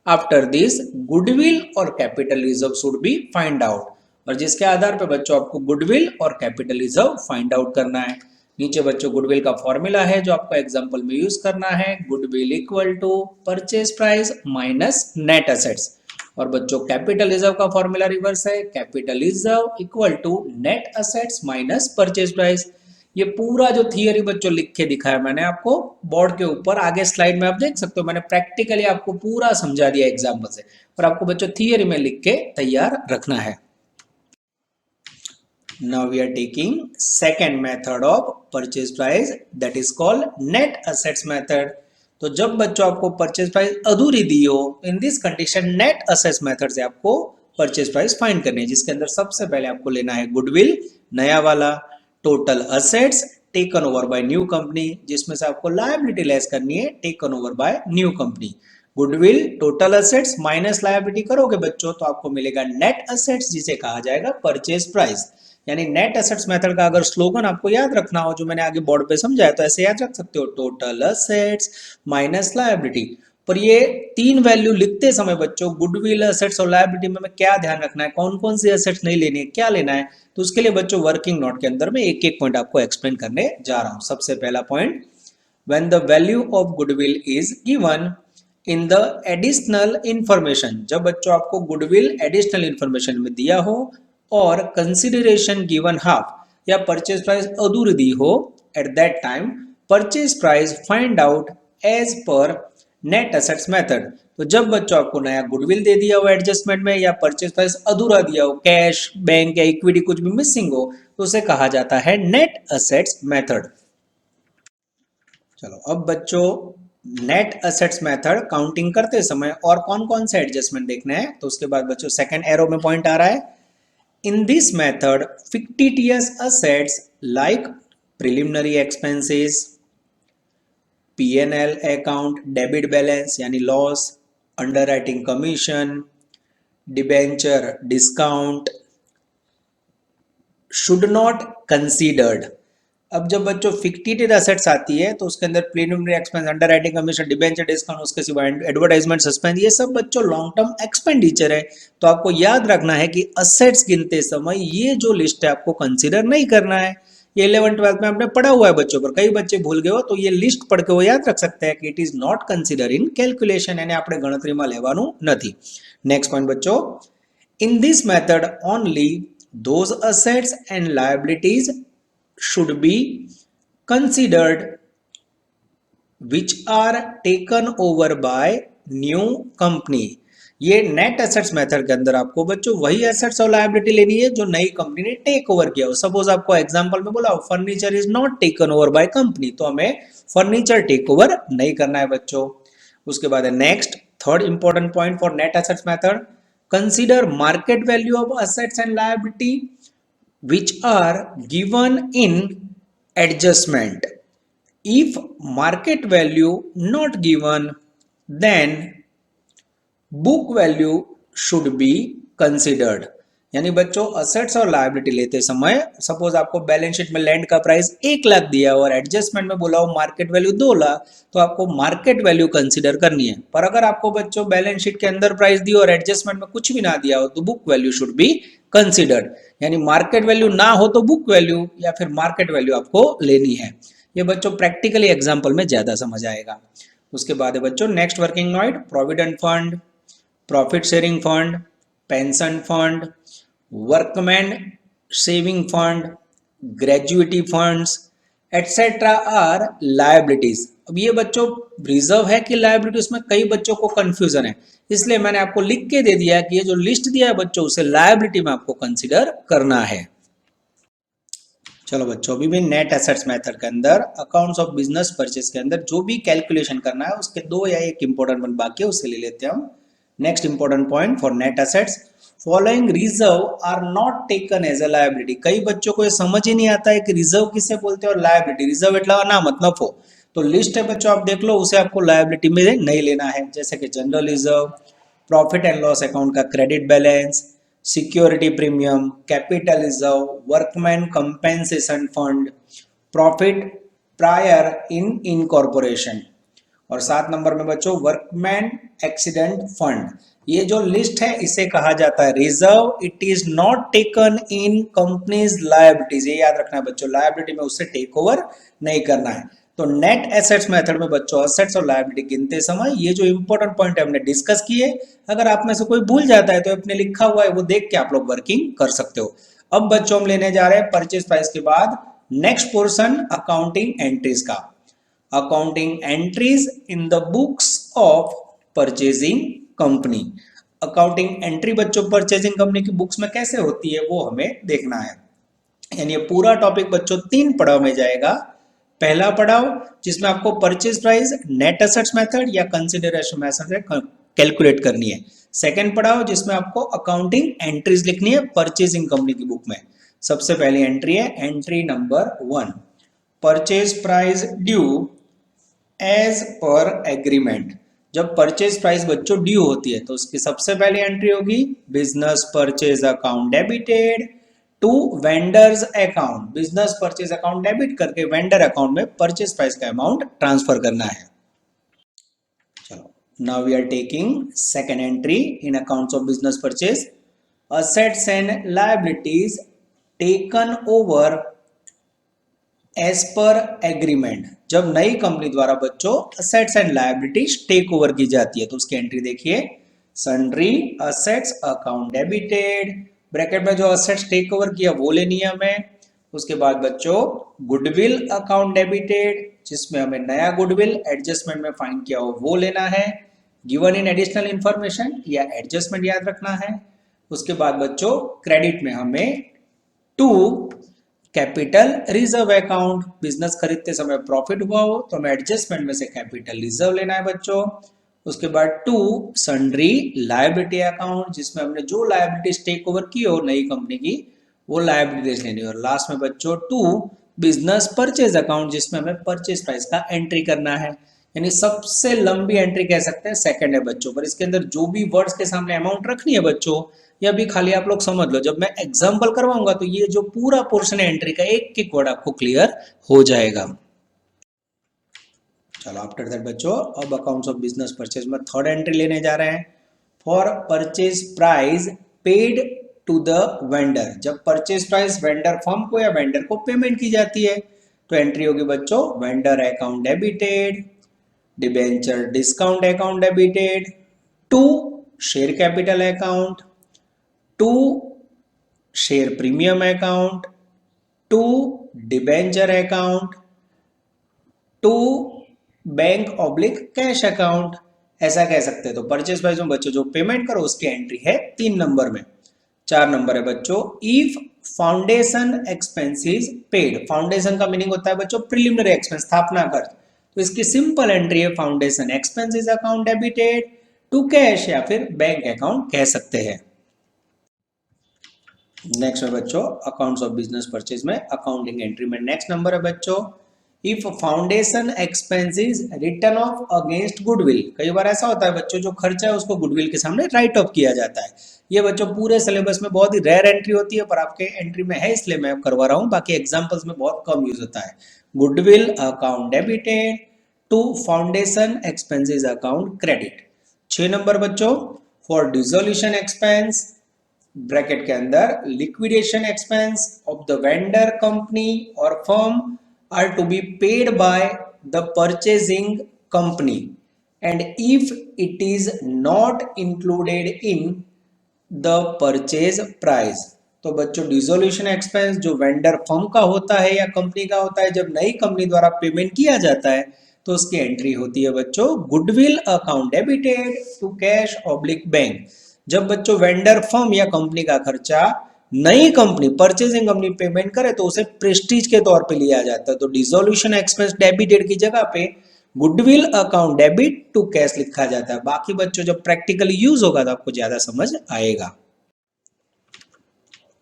आफ्टर दिस गुडविल और capital reserve should be find out, और जिसके आधार पर बच्चों आपको गुडविल और कैपिटल रिजर्व फाइंड आउट करना है। नीचे बच्चों गुडविल का फॉर्मूला है जो आपको एग्जांपल में यूज करना है, goodwill equal to purchase price minus net assets. और बच्चों कैपिटल रिजर्व का फॉर्मूला रिवर्स है, capital reserve equal to net assets minus purchase price. ये पूरा जो थियरी बच्चों लिख के दिखाया मैंने आपको बोर्ड के ऊपर, आगे स्लाइड में आप देख सकते हो मैंने प्रैक्टिकली आपको पूरा समझा दिया एग्जाम्पल से, और आपको बच्चों थियरी में लिख के तैयार रखना है। Now we are taking second method of purchase price, that is called net assets method। तो जब बच्चों आपको परचेज प्राइस अधूरी दी हो, in this condition net assets method से आपको परचेज प्राइस फाइंड करनी है, जिसके अंदर सबसे पहले आपको लेना है गुडविल नया वाला, total assets taken over by new company, जिसमें से आपको लायबिलिटी लेस करनी है taken over by new company. Goodwill total assets minus liability करोगे बच्चों तो आपको मिलेगा नेट असेट्स, जिसे कहा जाएगा परचेज प्राइस। यानी नेट असेट्स मेथड का अगर स्लोगन आपको याद रखना हो जो मैंने आगे बोर्ड पे समझाया तो ऐसे याद रख सकते हो, टोटल असेट्स माइनस लायबिलिटी। पर ये 3 वैल्यू लिखते समय बच्चों गुडविल, असेट्स और लायबिलिटी में क्या ध्यान रखना है, कौन कौन सी असेट्स नहीं लेनी है, क्या लेना है, तो उसके लिए बच्चों वर्किंग नोट के अंदर में एक एक पॉइंट आपको एक्सप्लेन करने जा रहा हूं। सबसे पहला point, when the value of goodwill is given in the additional information, जब बच्चों आपको गुडविल एडिशनल इंफॉर्मेशन में दिया हो और कंसिडरेशन गिवन हाफ या परचेज प्राइस अधूरी दी हो, at that time purchase price find out as per net assets method. तो जब बच्चों आपको नया गुडविल दे दिया हो एडजस्टमेंट में, या परचेज प्राइस अधूरा दिया हो, कैश, बैंक या इक्विटी कुछ भी मिसिंग हो, तो उसे कहा जाता है नेट असेट्स मेथड। चलो अब बच्चों नेट असेट्स मेथड काउंटिंग करते समय और कौन कौन से एडजस्टमेंट देखने हैं, तो उसके बाद बच्चों सेकंड एरो में पॉइंट आ रहा है। In this method, fictitious assets like preliminary expenses, P&L account, debit balance यानी loss, underwriting commission, debenture discount should not considered। अब जब बच्चों फिक्टिटिव एसेट्स आती है तो उसके अंदर preliminary expense, underwriting commission, debenture discount, उसके सिवा एडवर्टाइजमेंट, सस्पेंस, ये सब बच्चों लॉन्ग टर्म एक्सपेंडिचर है। तो आपको याद रखना है कि असेट्स गिनते समय ये जो लिस्ट है आपको कंसीडर नहीं करना है। ये 11-12 में आपने पढ़ा हुआ है बच्चों, पर कई बच्चे भूल गए हो तो ये लिस्ट पढ़ के वो याद रख सकते हैं कि it is not consider in calculation, यानी આપણે ગણતરીમાં લેવાનું નથી। नेक्स्ट पॉइंट बच्चों, in this method only those assets and liabilities should be considered which are taken over by new company. ये नेट एसेट्स मेथड के अंदर आपको बच्चों वही एसेट्स और लायबिलिटी लेनी है जो नई कंपनी ने टेक ओवर किया हो। सपोज आपको एग्जांपल में बोला furniture is not taken over by company, तो हमें फर्नीचर टेक ओवर नहीं करना है बच्चों। उसके बाद है next third important point for net assets method, consider market value of assets and liability which are given in adjustment. If market value not given, then book value should be considered. यानी बच्चों assets और liability लेते समय suppose आपको balance sheet में land का price 1 lakh दिया और एडजस्टमेंट में बोला हो मार्केट वैल्यू 2 लाख, तो आपको मार्केट वैल्यू कंसीडर करनी है। पर अगर आपको बच्चों बैलेंस शीट के अंदर प्राइस दिया और एडजस्टमेंट में कुछ भी ना दिया हो तो book value should be considered. यानी मार्केट वैल्यू ना हो तो बुक वैल्यू या फिर मार्केट वैल्यू आपको लेनी है। ये बच्चों प्रैक्टिकली एग्जाम्पल में ज्यादा समझ आएगा। उसके बाद है बच्चों next working note, provident fund, profit sharing fund, pension fund, workman saving fund, gratuity funds etcetera are liabilities. अब ये बच्चों रिजर्व है कि लायबिलिटी, उसमें कई बच्चों को कंफ्यूजन है, इसलिए मैंने आपको लिख के दे दिया कि ये जो लिस्ट दिया है बच्चों उसे लायबिलिटी में आपको कंसीडर करना है। चलो बच्चों अभी भी नेट एसेट्स मेथड के अंदर अकाउंट्स ऑफ बिजनेस परचेज के अंदर जो भी कैलकुलेशन करना है उसके 2 या 1 इंपॉर्टेंट पॉइंट बाकी है, उससे ले लेते हैं हम। Next important point for net assets, following reserve are not taken as a liability. कई बच्चों को ये समझ ही नहीं आता है कि रिजर्व किसे बोलते हैं और लायबिलिटी। रिजर्व एटला ना मतलब हो तो लिस्ट है बच्चों आप देख लो, उसे आपको लायबिलिटी में नहीं लेना है। जैसे कि general reserve, profit and loss account का credit balance, security premium, capital reserve, workman compensation fund, profit prior in incorporation. और 7 नंबर में बच्चों वर्कमैन एक्सीडेंट फंड। ये जो लिस्ट है इसे कहा जाता है reserve. It is not taken in companies liabilities. ये याद रखना है बच्चों, लायबिलिटी में उससे टेक ओवर नहीं करना है। तो नेट एसेट्स मेथड में बच्चों असेट्स और लायबिलिटी गिनते समय ये जो इंपॉर्टेंट पॉइंट हमने डिस्कस किए, अगर आप में से कोई भूल जाता है तो अपने लिखा हुआ है वो देख के आप लोग वर्किंग कर सकते हो। अब बच्चों हम लेने जा रहे हैं परचेज प्राइस के बाद नेक्स्ट पोर्शन अकाउंटिंग एंट्रीज का। Accounting entries in the books of purchasing company. Accounting entry बच्चों परचेजिंग कंपनी की बुक्स में कैसे होती है वो हमें देखना है। यानी ये पूरा टॉपिक बच्चों 3 पड़ाव में जाएगा। पहला पड़ाव जिसमें आपको purchase price net assets method या कंसीडरेशन मेथड कैलकुलेट करनी है। सेकंड पड़ाव जिसमें आपको अकाउंटिंग एंट्रीज लिखनी है परचेजिंग कंपनी की बुक में। सबसे पहली एंट्री है entry number 1, purchase price due as per agreement. जब परचेज प्राइस बच्चों ड्यू होती है तो उसकी सबसे पहली एंट्री होगी business purchase account debited to vendors account. Business purchase account debit करके वेंडर अकाउंट में परचेज प्राइस का अमाउंट ट्रांसफर करना है। चलो now we are taking second entry in accounts of business purchase, assets and liabilities taken over as per agreement. जब नई company द्वारा बच्चों assets and liabilities take over की जाती है तो उसकी एंट्री देखिए, sundry assets account debited, bracket में जो असेट्स टेक ओवर किया वो लेनी है हमें। उसके बाद बच्चों गुडविल अकाउंट डेबिटेड, जिसमें हमें नया गुडविल एडजस्टमेंट में फाइंड किया हो वो लेना है। गिवन इन एडिशनल इंफॉर्मेशन या एडजस्टमेंट याद रखना है। उसके बाद बच्चों क्रेडिट में हमें to capital reserve account, business खरीदते समय प्रॉफिट हुआ हो तो हमें एडजस्टमेंट में से कैपिटल रिजर्व लेना है बच्चों। उसके बाद 2 सन्ड्री लायबिलिटी अकाउंट, जिसमें हमने जो लायबिलिटीज टेक ओवर की हो नई कंपनी की वो लायबिलिटीज लेनी है। और लास्ट में बच्चों 2 बिजनेस परचेज अकाउंट, जिसमें हमें परचेज प्राइस का एंट्री करना है। यानी सबसे लंबी एंट्री कह सकते हैं सेकंड है बच्चों, पर इसके अंदर जो भी वर्ड्स के सामने अमाउंट रखनी है बच्चों या भी खाली आप लोग समझ लो, जब मैं एग्जांपल करवाऊंगा तो ये जो पूरा पोर्शन है एंट्री का एक एक वर्ड आपको क्लियर हो जाएगा। चलो आफ्टर दैट बच्चों अब अकाउंट्स ऑफ बिजनेस परचेज में थर्ड एंट्री लेने जा रहे हैं, for purchase price paid to the vendor. जब परचेज प्राइस वेंडर फर्म को या वेंडर को पेमेंट की जाती है तो एंट्री होगी बच्चों vendor account debited, debenture discount account debited, to share capital account, to share premium account, to debenture account, to bank oblique cash account, ऐसा कह सकते हैं। तो परचेज प्राइस में बच्चों जो पेमेंट करो उसकी एंट्री है 3 नंबर में। 4 नंबर है बच्चों, if foundation expenses paid. Foundation का मीनिंग होता है बच्चों प्रिलिमिनरी एक्सपेंस, स्थापना खर्च। तो इसकी सिंपल एंट्री है foundation expenses account debited to cash, या फिर बैंक अकाउंट कह सकते हैं। नेक्स्ट है बच्चों अकाउंट्स ऑफ बिजनेस परचेज में अकाउंटिंग एंट्री में नेक्स्ट नंबर है बच्चों, if foundation expenses return of against goodwill. कई बार ऐसा होता है बच्चों जो खर्चा है उसको गुडविल के सामने राइट ऑफ किया जाता है। ये बच्चों पूरे सिलेबस में बहुत ही रेयर एंट्री होती है, पर आपके एंट्री में है इसलिए मैं करवा रहा हूँ, बाकी एग्जांपल्स में बहुत कम यूज होता है। Goodwill account debited to foundation expenses account credit. 6 number बच्चों, फॉर डिसोल्यूशन एक्सपेंस ब्रैकेट के अंदर liquidation expense of the vendor company और firm are to be paid by the purchasing company, and if it is not included in the purchase price। तो बच्चों dissolution expense जो vendor firm का होता है या कंपनी का होता है, जब नई कंपनी द्वारा पेमेंट किया जाता है तो उसकी एंट्री होती है बच्चों goodwill account debited to cash oblique bank. जब बच्चों वेंडर फर्म या कंपनी का खर्चा नई कंपनी परचेजिंग कंपनी पेमेंट करे तो उसे प्रेस्टीज के तौर पे लिया जाता है। तो डिसोल्यूशन एक्सपेंस डेबिटेड की जगह पे goodwill account debit to cash लिखा जाता है। बाकी बच्चों जब प्रैक्टिकली यूज होगा तो आपको ज्यादा समझ आएगा।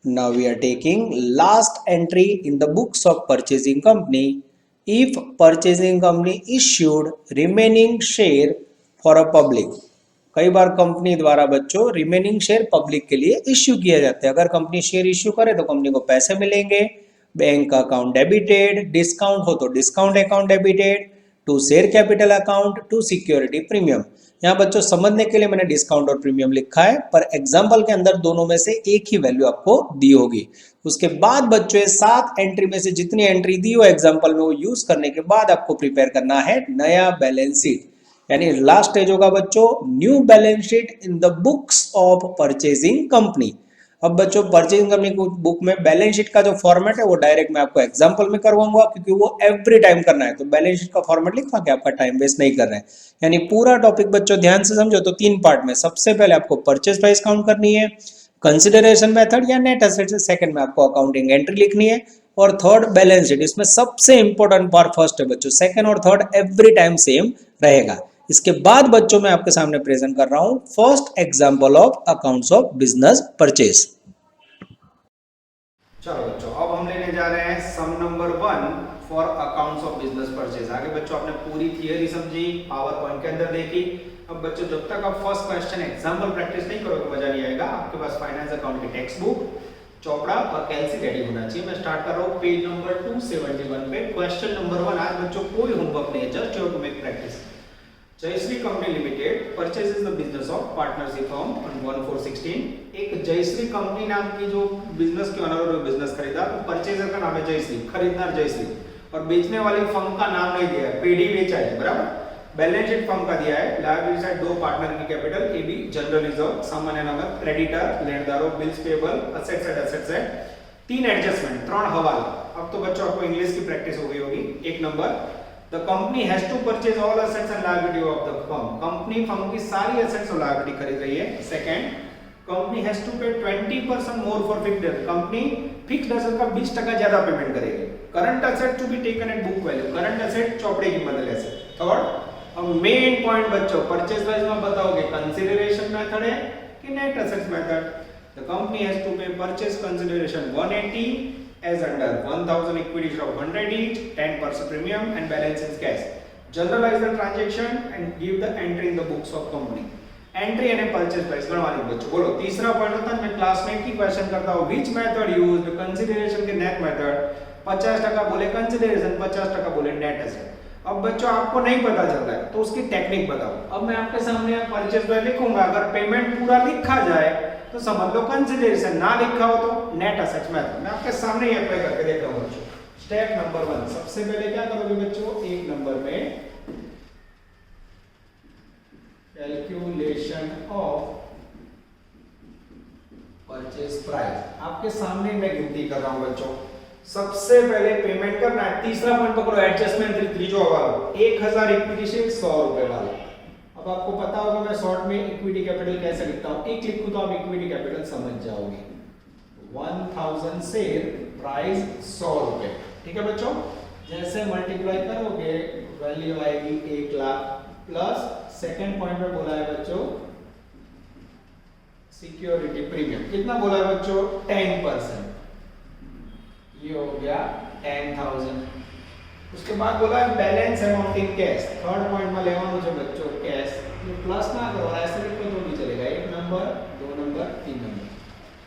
Now we are taking last entry in the books of purchasing company, if purchasing company issued remaining share for a public. कई बार कंपनी द्वारा बच्चों रिमेनिंग शेयर पब्लिक के लिए इश्यू किया जाता है। अगर कंपनी शेयर इश्यू करे तो कंपनी को पैसे मिलेंगे। बैंक अकाउंट डेबिटेड, डिस्काउंट हो तो discount account debited to share capital account to security premium. यहाँ बच्चों समझने के लिए मैंने डिस्काउंट और प्रीमियम लिखा है, पर एग्जाम्पल के अंदर दोनों में से एक ही वैल्यू आपको दी होगी। उसके बाद बच्चों 7 एंट्री में से जितनी एंट्री दी हो एग्जाम्पल में वो यूज करने के बाद आपको प्रिपेयर करना है नया बैलेंस शीट, यानी लास्ट स्टेज होगा बच्चों new balance sheet in the books of purchasing company. अब बच्चों परचेजिंग कंपनी बुक में बैलेंस शीट का जो फॉर्मेट है वो डायरेक्ट मैं आपको एग्जांपल में करवाऊंगा, क्योंकि वो एवरी टाइम करना है। तो बैलेंस शीट का फॉर्मेट लिखवा के आपका टाइम वेस्ट नहीं कर रहे हैं। यानी पूरा टॉपिक बच्चों ध्यान से समझो तो 3 पार्ट में। सबसे पहले आपको परचेज प्राइस काउंट करनी है, कंसिडरेशन मेथड या नेट एसेट से सेकंड में आपको अकाउंटिंग एंट्री लिखनी है, और थर्ड बैलेंस शीट। इसमें सबसे इंपॉर्टेंट पार्ट फर्स्ट है बच्चों, सेकंड और थर्ड एवरी टाइम सेम रहेगा। इसके बाद बच्चों मैं आपके सामने प्रेजेंट कर रहा हूं first example of accounts of business purchase. चलो बच्चों अब हम लेने जा रहे हैं sum number 1 for accounts of business purchase. आगे बच्चों आपने पूरी थियरी समझी, पावर पॉइंट के अंदर देखी। अब बच्चों जब तक आप फर्स्ट क्वेश्चन एग्जांपल प्रैक्टिस नहीं करोगे मजा नहीं आएगा। आपके पास फाइनेंस अकाउंट की टेक्स्ट बुक, चौपड़ा और कैलसी रेडी होना चाहिए। मैं स्टार्ट कर रहा हूँ पेज नंबर 271 पे। Question number 1। आज बच्चों कोई होमवर्क नहीं है, just you have to make practice. Jayshree company limited purchases the business of partnership firm on 1/4/16। एक जयश्री कंपनी नाम की जो बिजनेस के ओनर और बिजनेस खरीदा, तो परचेजर का नाम है जयश्री, खरीददार जयश्री, और बेचने वाली फर्म का नाम नहीं दिया है, पेड ही बेचा है, बराबर। बैलेंस शीट फर्म का दिया है, लायबिलिटी साइड 2 पार्टनर की कैपिटल, एबी जनरल रिजर्व, सामान्य नगद, क्रेडिटर लेनदारों, bills payable, asset side asset side, 3 adjustment, 3 हवाला। अब तो बच्चों आपको इंग्लिश की प्रैक्टिस हो गई होगी। 1 number, The company has to purchase all assets and liability of the firm। Company firm की सारी एसेट्स और लायबिलिटी खरीद रही है। Second, company has to pay 20% more for fixed asset. Company fixed asset का 20% ज्यादा पेमेंट करेगी। Current asset to be taken at book value, current asset चौपड़े की कीमत है एसेट। थर्ड, अब मेन पॉइंट बच्चों परचेज प्राइस में बताओगे कंसीडरेशन मेथड है कि net assets method. The company has to pay purchase consideration 180 as under 1000 equity share of 100 each, 10% premium and balance in cash। Generalize the transaction and give the entry in the books of company। Entry यानी purchase price बनवानी बच्चों। बोलो तीसरा point होता है, मैं class में एक ही क्वेश्चन करता हूँ, व्हिच मेथड यूज्ड कंसीडरेशन के नेट मेथड। 50% बोले कंसीडरेशन, 50% बोले नेट एसेट। अब बच्चों आपको नहीं पता चल रहा है तो उसकी टेक्निक बताओ। अब मैं आपके सामने परचेज प्राइस लिखूंगा, अगर पेमेंट पूरा लिखा जाए तो समझ लो कंसीडरेशन, ना लिखा हो तो नेट एसेट्स मेथड। मैं आपके सामने ही अप्लाई करके देख रहा हूं बच्चों। स्टेप नंबर 1, सबसे पहले क्या करोगे बच्चों, 1 नंबर में कैलकुलेशन ऑफ परचेज प्राइस। आपके सामने मैं गिनती कर रहा हूं बच्चों, सबसे पहले पेमेंट करना है। तीसरा पॉइंट पकड़ो, एडजस्टमेंट त्रीजो हवालो 1000 इक्विटी शेयर 100 रुपए वाला। अब आपको पता होगा मैं शॉर्ट में इक्विटी कैपिटल कैसे लिखता हूं, एक लिखूं तो आप इक्विटी कैपिटल समझ जाओगे। 1000 शेयर प्राइस 100 रुपए, ठीक है बच्चों। जैसे मल्टीप्लाई करोगे वैल्यू आएगी 1 लाख प्लस सेकंड पॉइंट में बोला है बच्चों सिक्योरिटी प्रीमियम, कितना बोला है बच्चों 10%, ये हो गया 10,000। उसके बाद बोला है balance amount in cash, third point में लेवा मुझे बच्चों कैश, ये प्लस ना करो ऐसे लिखो तो भी चलेगा, 1 नंबर 2 नंबर 3 नंबर।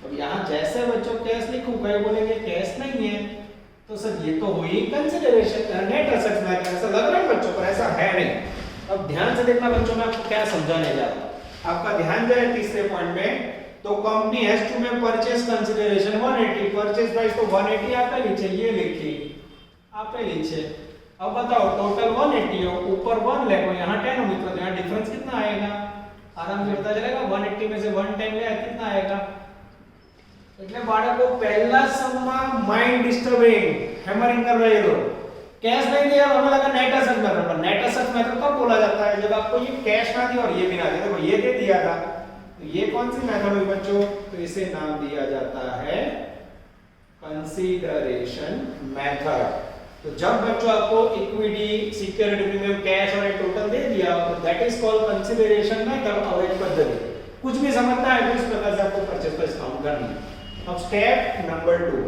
अब यहाँ जैसे बच्चों कैश लिखूं, कई बोलेंगे कैश नहीं है तो सर ये तो हुई कंसीडरेशन नेट एसेट्स में, ऐसा लग रहा है बच्चों पर, ऐसा है नहीं। अब ध्यान से देखना बच्चों, मैं आपको क्या समझाने जा रहा हूं, आपका ध्यान जाए तीसरे पॉइंट में। तो कंपनी हैज टू में परचेज कंसीडरेशन 180, परचेज प्राइस तो 180 आपे नीचे ये लिखी आपे नीचे। अब बताओ टोटल 180 हो, ऊपर 1 लेको, यहाँ 10 हो मित्रों, तो यहाँ डिफरेंस कितना आएगा, आराम से पता चलेगा। 180 में से 110 ले कितना आएगा, એટલે બાળકો પહેલા સમમાં માઇન્ડ ડિસ્ટર્બિંગ હેમરિંગ कर रहे हो, कैश नहीं दिया हमें लगा नेट एसेट मेथड, पर नेट एसेट मेथड कब बोला जाता है, जब आपको ये कैश ना दिया और ये भी ना दिया। देखो ये दे दिया था, तो ये कौन सी मेथड हुई बच्चों, तो इसे नाम दिया जाता है कंसीडरेशन मेथड। तो जब बच्चों आपको इक्विटी सिक्योरिटी प्रीमियम कैश और एक टोटल दे दिया तो that is called consideration method और एक पद्धति। कुछ भी समझना है तो इस प्रकार से आपको परचेज प्राइस काउंट करनी है। अब स्टेप नंबर 2,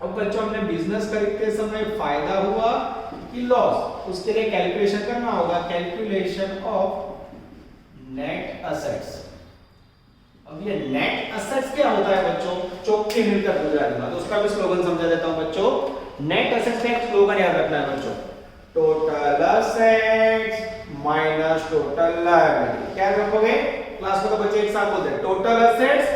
अब बच्चों हमने बिजनेस खरीदते समय फायदा हुआ कि लॉस, उसके लिए कैलकुलेशन करना होगा, कैलकुलेशन ऑफ नेट एसेट्स। अब ये नेट एसेट्स क्या होता है बच्चों, चौकी मिलकर गुजराती में, तो उसका भी स्लोगन समझा देता हूं बच्चों। नेट एसेट्स का एक स्लोगन याद रखना है बच्चों, total assets minus total liability. क्या रखोगे क्लास में, तो बच्चे एक साथ बोलते हैं total assets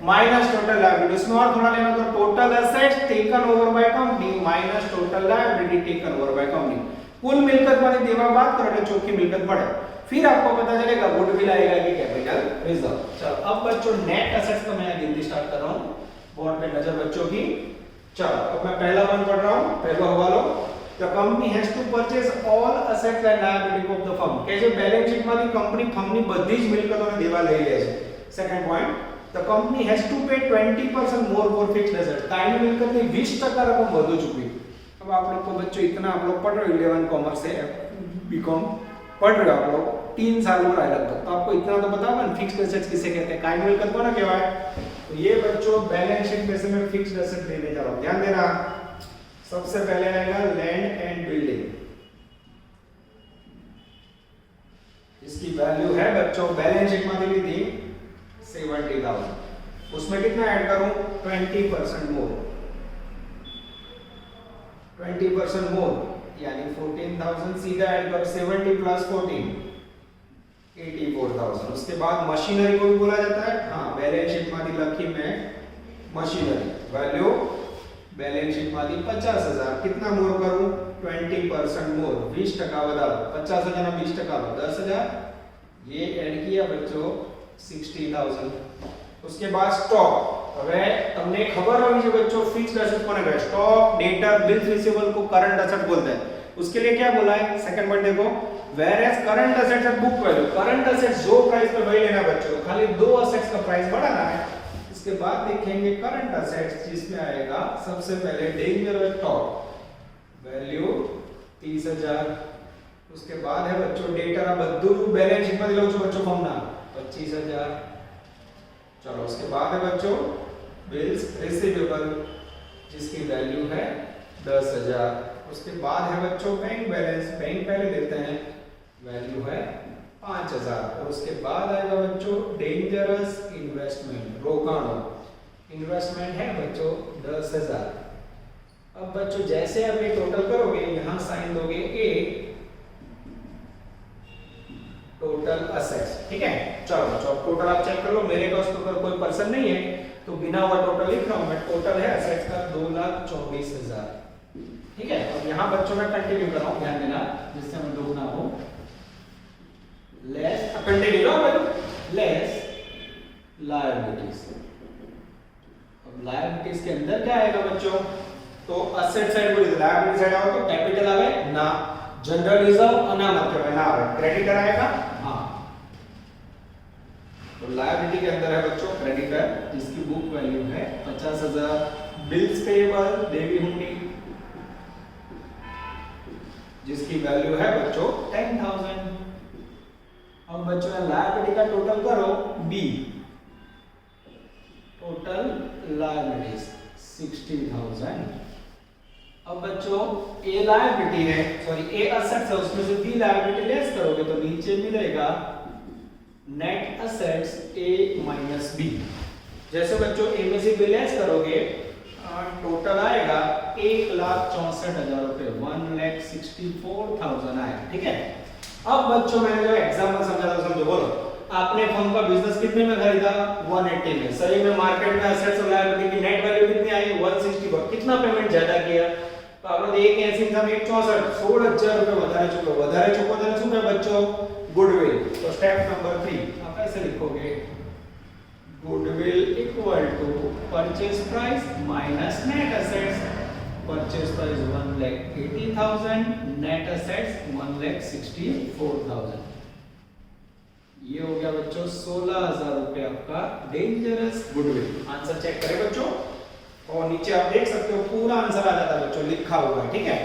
minus total liability. इसमें और थोड़ा लेना, तो total assets taken over by company minus total liability taken over by company. कुल मिलकत वाली देवा बात करोगे चौकी मिलकत बढ़े, फिर आपको पता चलेगा गुडविल आएगा कि कैपिटल रिजर्व। चलो अब बच्चों नेट एसेट्स का मैं गिनती स्टार्ट कर रहा हूं, बोर्ड पे नजर बच्चों की। चलो अब मैं पहला वन पढ़ रहा हूं, पहला हवालो, the company has to purchase all assets and liability of the firm, કે જે બેલેન્સ શીટ માંથી કંપની ફર્મની બધી જ મિલકતોને દેવા લઈ લે છે। Second point, the company has to pay 20% more for fixed asset, કાયમી મિલકતની 20% રકમ વધુ ચૂકવી। अब आप लोग को बच्चों इतना आप लोग पढ़ रहे हो 11 कॉमर्स से बीकॉम पढ़ रहे हो आप लोग, 3 साल हो रहा है लगभग, तो आपको इतना तो पता होगा ना फिक्स्ड एसेट्स किसे कहते हैं, कायमी मिलकत को ना कहवाय। तो ये बच्चों बैलेंस शीट में से मैं फिक्स्ड एसेट लेने जा रहा हूं, ध्यान देना। सबसे पहले आएगा लैंड एंड बिल्डिंग, इसकी वैल्यू है बच्चों बैलेंस शीट में दी थी 70,000, उसमें कितना ऐड करूं 20% मोर, 20% मोर यानी 14,000 सीधा ऐड करो, 70 प्लस 14 84,000। उसके बाद मशीनरी को भी बोला जाता है, हाँ बैलेंस शीट में लखी में मशीनरी वैल्यू बैलेंस शीट में 50,000, कितना मोर करूं 20% मोर, 20% વધારો, 50,000 ना 20% 10,000, ये ऐड किया बच्चों 60,000। उसके बाद स्टॉक, હવે તમને ખબર હોવી જોઈએ बच्चों फिक्स्ड एसेट કોને કહે, स्टॉक डेटर बिल्स रिसीवेबल को करंट एसेट बोलते हैं। उसके लिए क्या बोला है, सेकंड पॉइंट देखो, whereas current assets at book value, current assets जो प्राइस पे वही लेना बच्चों, खाली दो एसेट्स का प्राइस बढ़ाना है। इसके बाद देखेंगे करंट एसेट्स, जिसमें आएगा सबसे पहले डेंजर स्टॉक वैल्यू 30,000। उसके बाद है बच्चों डेटर, બધું બેલેન્સ શીટ માં લઉં છું બચ્ચો ફોર્મના 25,000। चलो उसके बाद है बच्चों बिल्स रिसीवेबल, जिसकी वैल्यू है 10,000। उसके बाद है बच्चों बैंक बैलेंस, बैंक पहले लेते हैं, वैल्यू है 5,000। और उसके बाद आएगा बच्चों डेंजरस इन्वेस्टमेंट, रोकाणो, इन्वेस्टमेंट है बच्चों 10,000। अब बच्चों जैसे आप ये टोटल करोगे, यहां साइन दोगे ए टोटल एसेट्स, ठीक है। चलो बच्चों टोटल आप चेक कर लो, मेरे पास तो अगर कोई पर्सन नहीं है तो बिना हुआ टोटल लिख रहा हूं मैं, टोटल है एसेट्स का 2,24,000, ठीक है। अब यहां बच्चों मैं कंटिन्यू कर रहा हूं, ध्यान देना जिससे मैं डूब ना हो, लेस कंटिन्यू लेस लायबिलिटीज। अब लायबिलिटीज के अंदर क्या आएगा बच्चों, તો અસેટ સાઈડ બોલી લાયબિલિટી સાઈડ આવો તો કેપિટલ આવે ના, जनरल रिजर्व अनामत के ना आवे, क्रेडिटर आएगा हाँ। तो लायबिलिटी के अंदर है बच्चों क्रेडिटर, जिसकी बुक वैल्यू है 50,000, बिल्स पेएबल देवी हुंडी जिसकी वैल्यू है बच्चों 10,000। अब बच्चों लायबिलिटी का टोटल करो बी, टोटल लायबिलिटीज 60,000। अब बच्चों ए लायबिलिटी है, सॉरी ए असेट्स है, उसमें से बी लायबिलिटी लेस करोगे तो नीचे मिलेगा नेट असेट्स ए माइनस बी। जैसे बच्चों ए में से बी लेस करोगे टोटल आएगा 1,64,000 रुपए, 1,64,000 आएगा। ठीक है। अब बच्चों मैंने जो एग्जांपल समझा था समझो, बोलो आपने फर्म का बिजनेस कितने में खरीदा 180 में, सही में मार्केट में असेट्स और लायबिलिटी की नेट वैल्यू कितनी आई 160 पर, कितना पेमेंट ज्यादा किया तो આપણે 180 સામે 164 16,000 रुपए વધારે ચૂકવો તો શું કહે બચ્ચો ગુડવિલ। તો સ્ટેપ નંબર 3 आप ऐसे लिखोगे goodwill equal to purchase price minus net assets, purchase price 1,80,000, net assets 1,64,000। ये हो गया बच्चों 16,000 रुपए आपका डेंजरस गुडविल। आंसर चेक करें बच्चों और नीचे आप देख सकते हो पूरा आंसर आ जाता है बच्चों, लिखा हुआ है। ठीक है।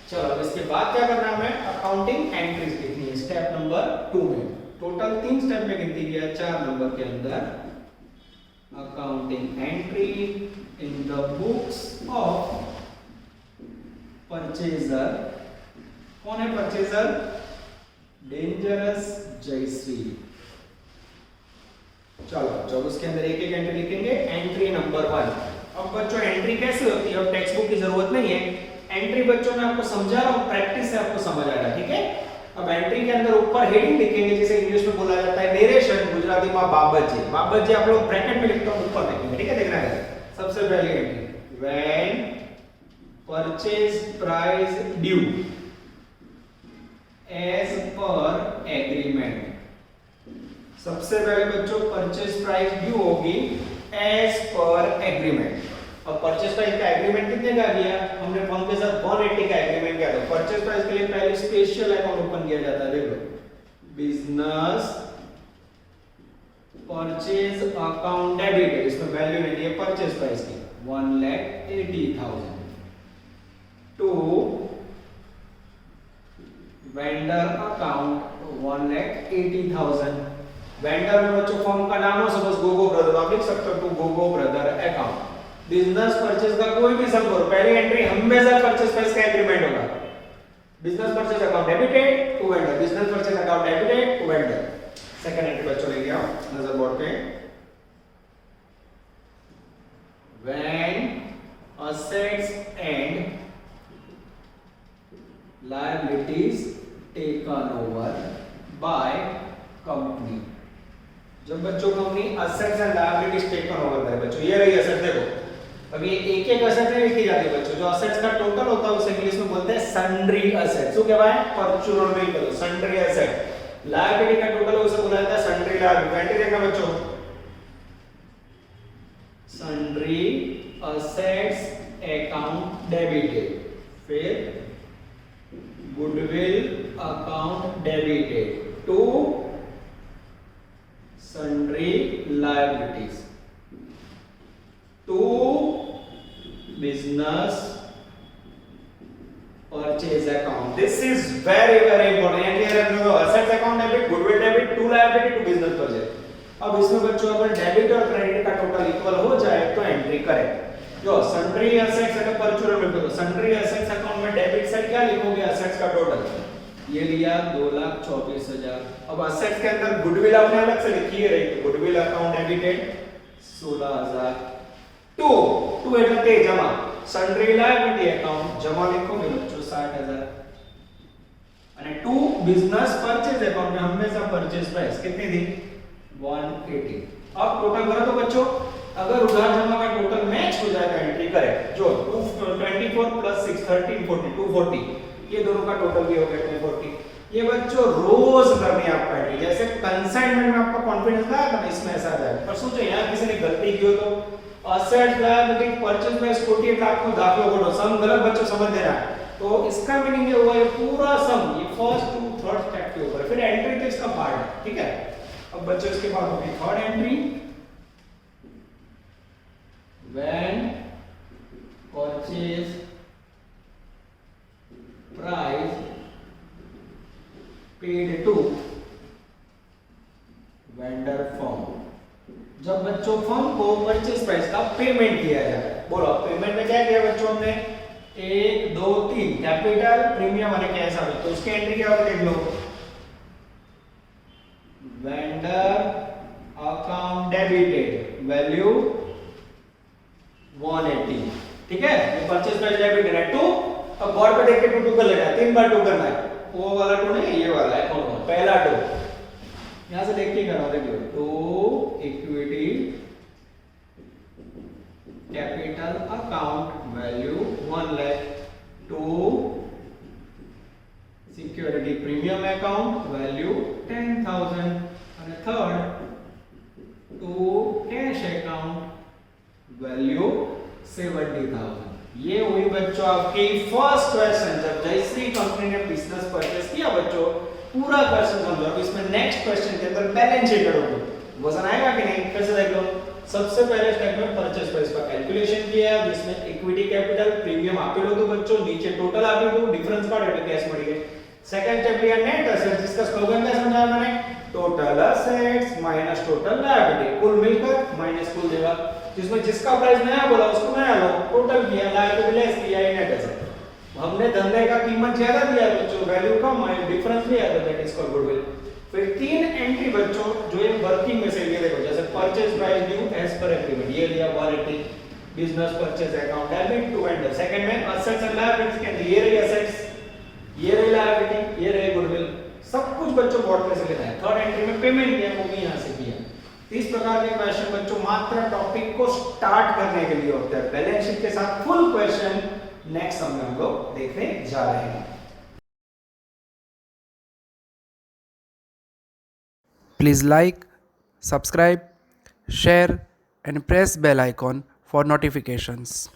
चलो अब इसके बाद क्या करना है, हमें अकाउंटिंग एंट्रीज लिखनी है स्टेप नंबर 2 में। टोटल 3 स्टेप में गिनती गया 4 नंबर के अंदर। Accounting entry in the books of purchaser. कौन है परचेजर? डेंजरस जयश्री। चलो जब उसके अंदर एक एक एंट्री लिखेंगे, एंट्री नंबर 1। अब बच्चों एंट्री कैसे होती है, अब टेक्स्ट बुक की जरूरत नहीं है, एंट्री बच्चों मैं आपको समझा रहा हूं, प्रैक्टिस से आपको समझ आएगा। ठीक है। अब एंट्री के अंदर ऊपर हेडिंग लिखेंगे, जिसे इंग्लिश में बोला जाता है नरेशन, गुजराती में बाबतजी। बाबतजी आप लोग ब्रैकेट में लिखते हो, ऊपर लिखेंगे। ठीक है। देखना है सबसे पहली entry when purchase price due as per agreement. सबसे पहले बच्चों परचेज प्राइस ड्यू होगी एज पर एग्रीमेंट। अब परचेज प्राइस का एग्रीमेंट कितने का किया हमने, फर्म के साथ 180 का एग्रीमेंट किया। तो परचेज प्राइस के लिए पहले स्पेशल अकाउंट ओपन किया जाता है, देख लो बिजनेस परचेज अकाउंट डेबिट, इसमें वैल्यू नहीं है परचेज प्राइस की 1,80,000 टू वेंडर अकाउंट 1,80,000। वेंडर में बच्चों फर्म का नाम हो, सपोज गोगो ब्रदर, आप लिख सकते हो टू गोगो ब्रदर अकाउंट। बिजनेस परचेज का कोई भी सम करो, पहली एंट्री हमेशा परचेज प्राइस का एग्रीमेंट होगा। Business purchase account debited to vendor, business purchase account debited to vendor. Second entry बच्चों ले गया नजर बोर्ड पे, when assets and liabilities taken over by company. जब बच्चों company assets and liabilities taken over करे, बच्चों ये रही असेट, देखो अब ये एक एक असेट नहीं लिखी जाती बच्चों, जो असेट्स का टोटल होता है उसे इंग्लिश में बोलते हैं सन्ड्री असेट। શું કહેવાય? પરચુરણ બિલ કરો, સન્ડ્રી અસેટ। लायबिलिटी का टोटल उसे बोला जाता है सन्ड्री लायबिलिटी। एंट्री देखना बच्चों, सन्ड्री असेट्स अकाउंट डेबिटेड, फिर goodwill account debited to sundry liabilities to business purchase account. This is very important. And here हम लोग assets account debit, goodwill debit, to liability to business purchase. अब इसमें बच्चों अगर debit और credit का total equal हो जाए तो एंट्री करें। जो सन्ड्री असेट्स का परचूरन में तो सन्ड्री असेट्स अकाउंट में डेबिट साइड क्या लिखोगे, असेट्स का टोटल ये लिया 2,24,000। अब असेट्स के अंदर गुडविल आपने अलग से लिखी है, गुडविल अकाउंट डेबिटेड 16,000 टू એટલે જમા, સન્ડ્રી લાયબિલિટી અકાઉન્ટ જમા लिखोगे बच्चों 60,000 અને ટू बिजनेस परचेज अकाउंट में हमेशा परचेज प्राइस कितनी थी 180। अब टोटल करो तो बच्चों अगर उधार जमा का टोटल मैच हो जाए तो एंट्री करें। जो 224 प्लस 6 13 40 240, ये दोनों का टोटल भी हो गया 240। ये बच्चों रोज करनी है आपको एंट्री। जैसे कंसाइनमेंट में आपका कॉन्फिडेंस था ना इसमें ऐसा जाए, पर सोचो यहाँ किसी ने गलती की हो तो असेट्स लायबिलिटी परचेज प्राइस खोटी એટલે આખો દાખલો ખોટો સમ ગલત बच्चों समझ देना तो इसका मीनिंग ये हुआ ये पूरा सम ये फर्स्ट टू थर्ड स्टेप के ऊपर फिर एंट्री तो इसका पार्ट है ठीक है अब बच्चों इसके बाद होगी third entry when purchase price paid to vendor firm जब बच्चों फर्म को परचेज प्राइस का पेमेंट किया जाए बोलो पेमेंट में क्या किया बच्चों हमने 1 2 3 कैपिटल प्रीमियम और कैश आ तो उसकी एंट्री क्या होगी देख लो वेंडर अकाउंट डेबिटेड वैल्यू 180 ठीक है ये परचेज प्राइस डेबिटेड है 2 अब बोर्ड पे देख के 2 कर लेना है 3 बार 2 करना है वो वाला 2 नहीं ये वाला है कौन पहला 2 यहां से देख के करो देखो 2 equity capital account value 1 lakh 2 security premium account value 10,000 અને थर्ड 2 कैश अकाउंट वैल्यू 70,000 ये हुई बच्चों आपकी फर्स्ट क्वेश्चन जब जयश्री कंपनी ने बिजनेस परचेस किया बच्चों पूरा क्वेश्चन समझो अब इसमें नेक्स्ट क्वेश्चन के अंदर बैलेंस शीट करोगे वजन आएगा कि नहीं फिर से देख लो सबसे पहले स्टेप में परचेज प्राइस का कैलकुलेशन किया जिसमें इक्विटी कैपिटल प्रीमियम આપેલો તો बच्चों नीचे टोटल આપેલું डिफरेंस काढो એટલે कैश મળી ગઈ सेकंड स्टेप लिया नेट एसेट्स जिसका स्लोगन क्या समझाया मैंने total assets minus total liability कुल मिलकर माइनस कुल देगा जिसमें जिसका प्राइस नया बोला उसको नया लो टोटल किया लायबिलिटी लेस किया नेट एसेट हमने धंधे का कीमत ज्यादा दिया है बच्चों वैल्यू कम है डिफरेंस भी आता है दैट इज कॉल्ड गुडविल फिर 3 एंट्री बच्चों जो ये वर्किंग में से लिए देखो जैसे purchase price due as per agreement ये लिया वारंटी business purchase account debit to vendor second में असेट्स एंड लायबिलिटीज के अंदर ये रही असेट्स ये रही लायबिलिटी ये रही गुडविल सब कुछ बच्चों बोर्ड में से लेना है थर्ड एंट्री में पेमेंट किया वो भी यहां से किया इस प्रकार के क्वेश्चन बच्चों मात्र टॉपिक को स्टार्ट करने के लिए होते हैं बैलेंस शीट के साथ फुल क्वेश्चन नेक्स्ट समय हम लोग देखने जा रहे हैं Please like, subscribe, share and press bell icon for notifications.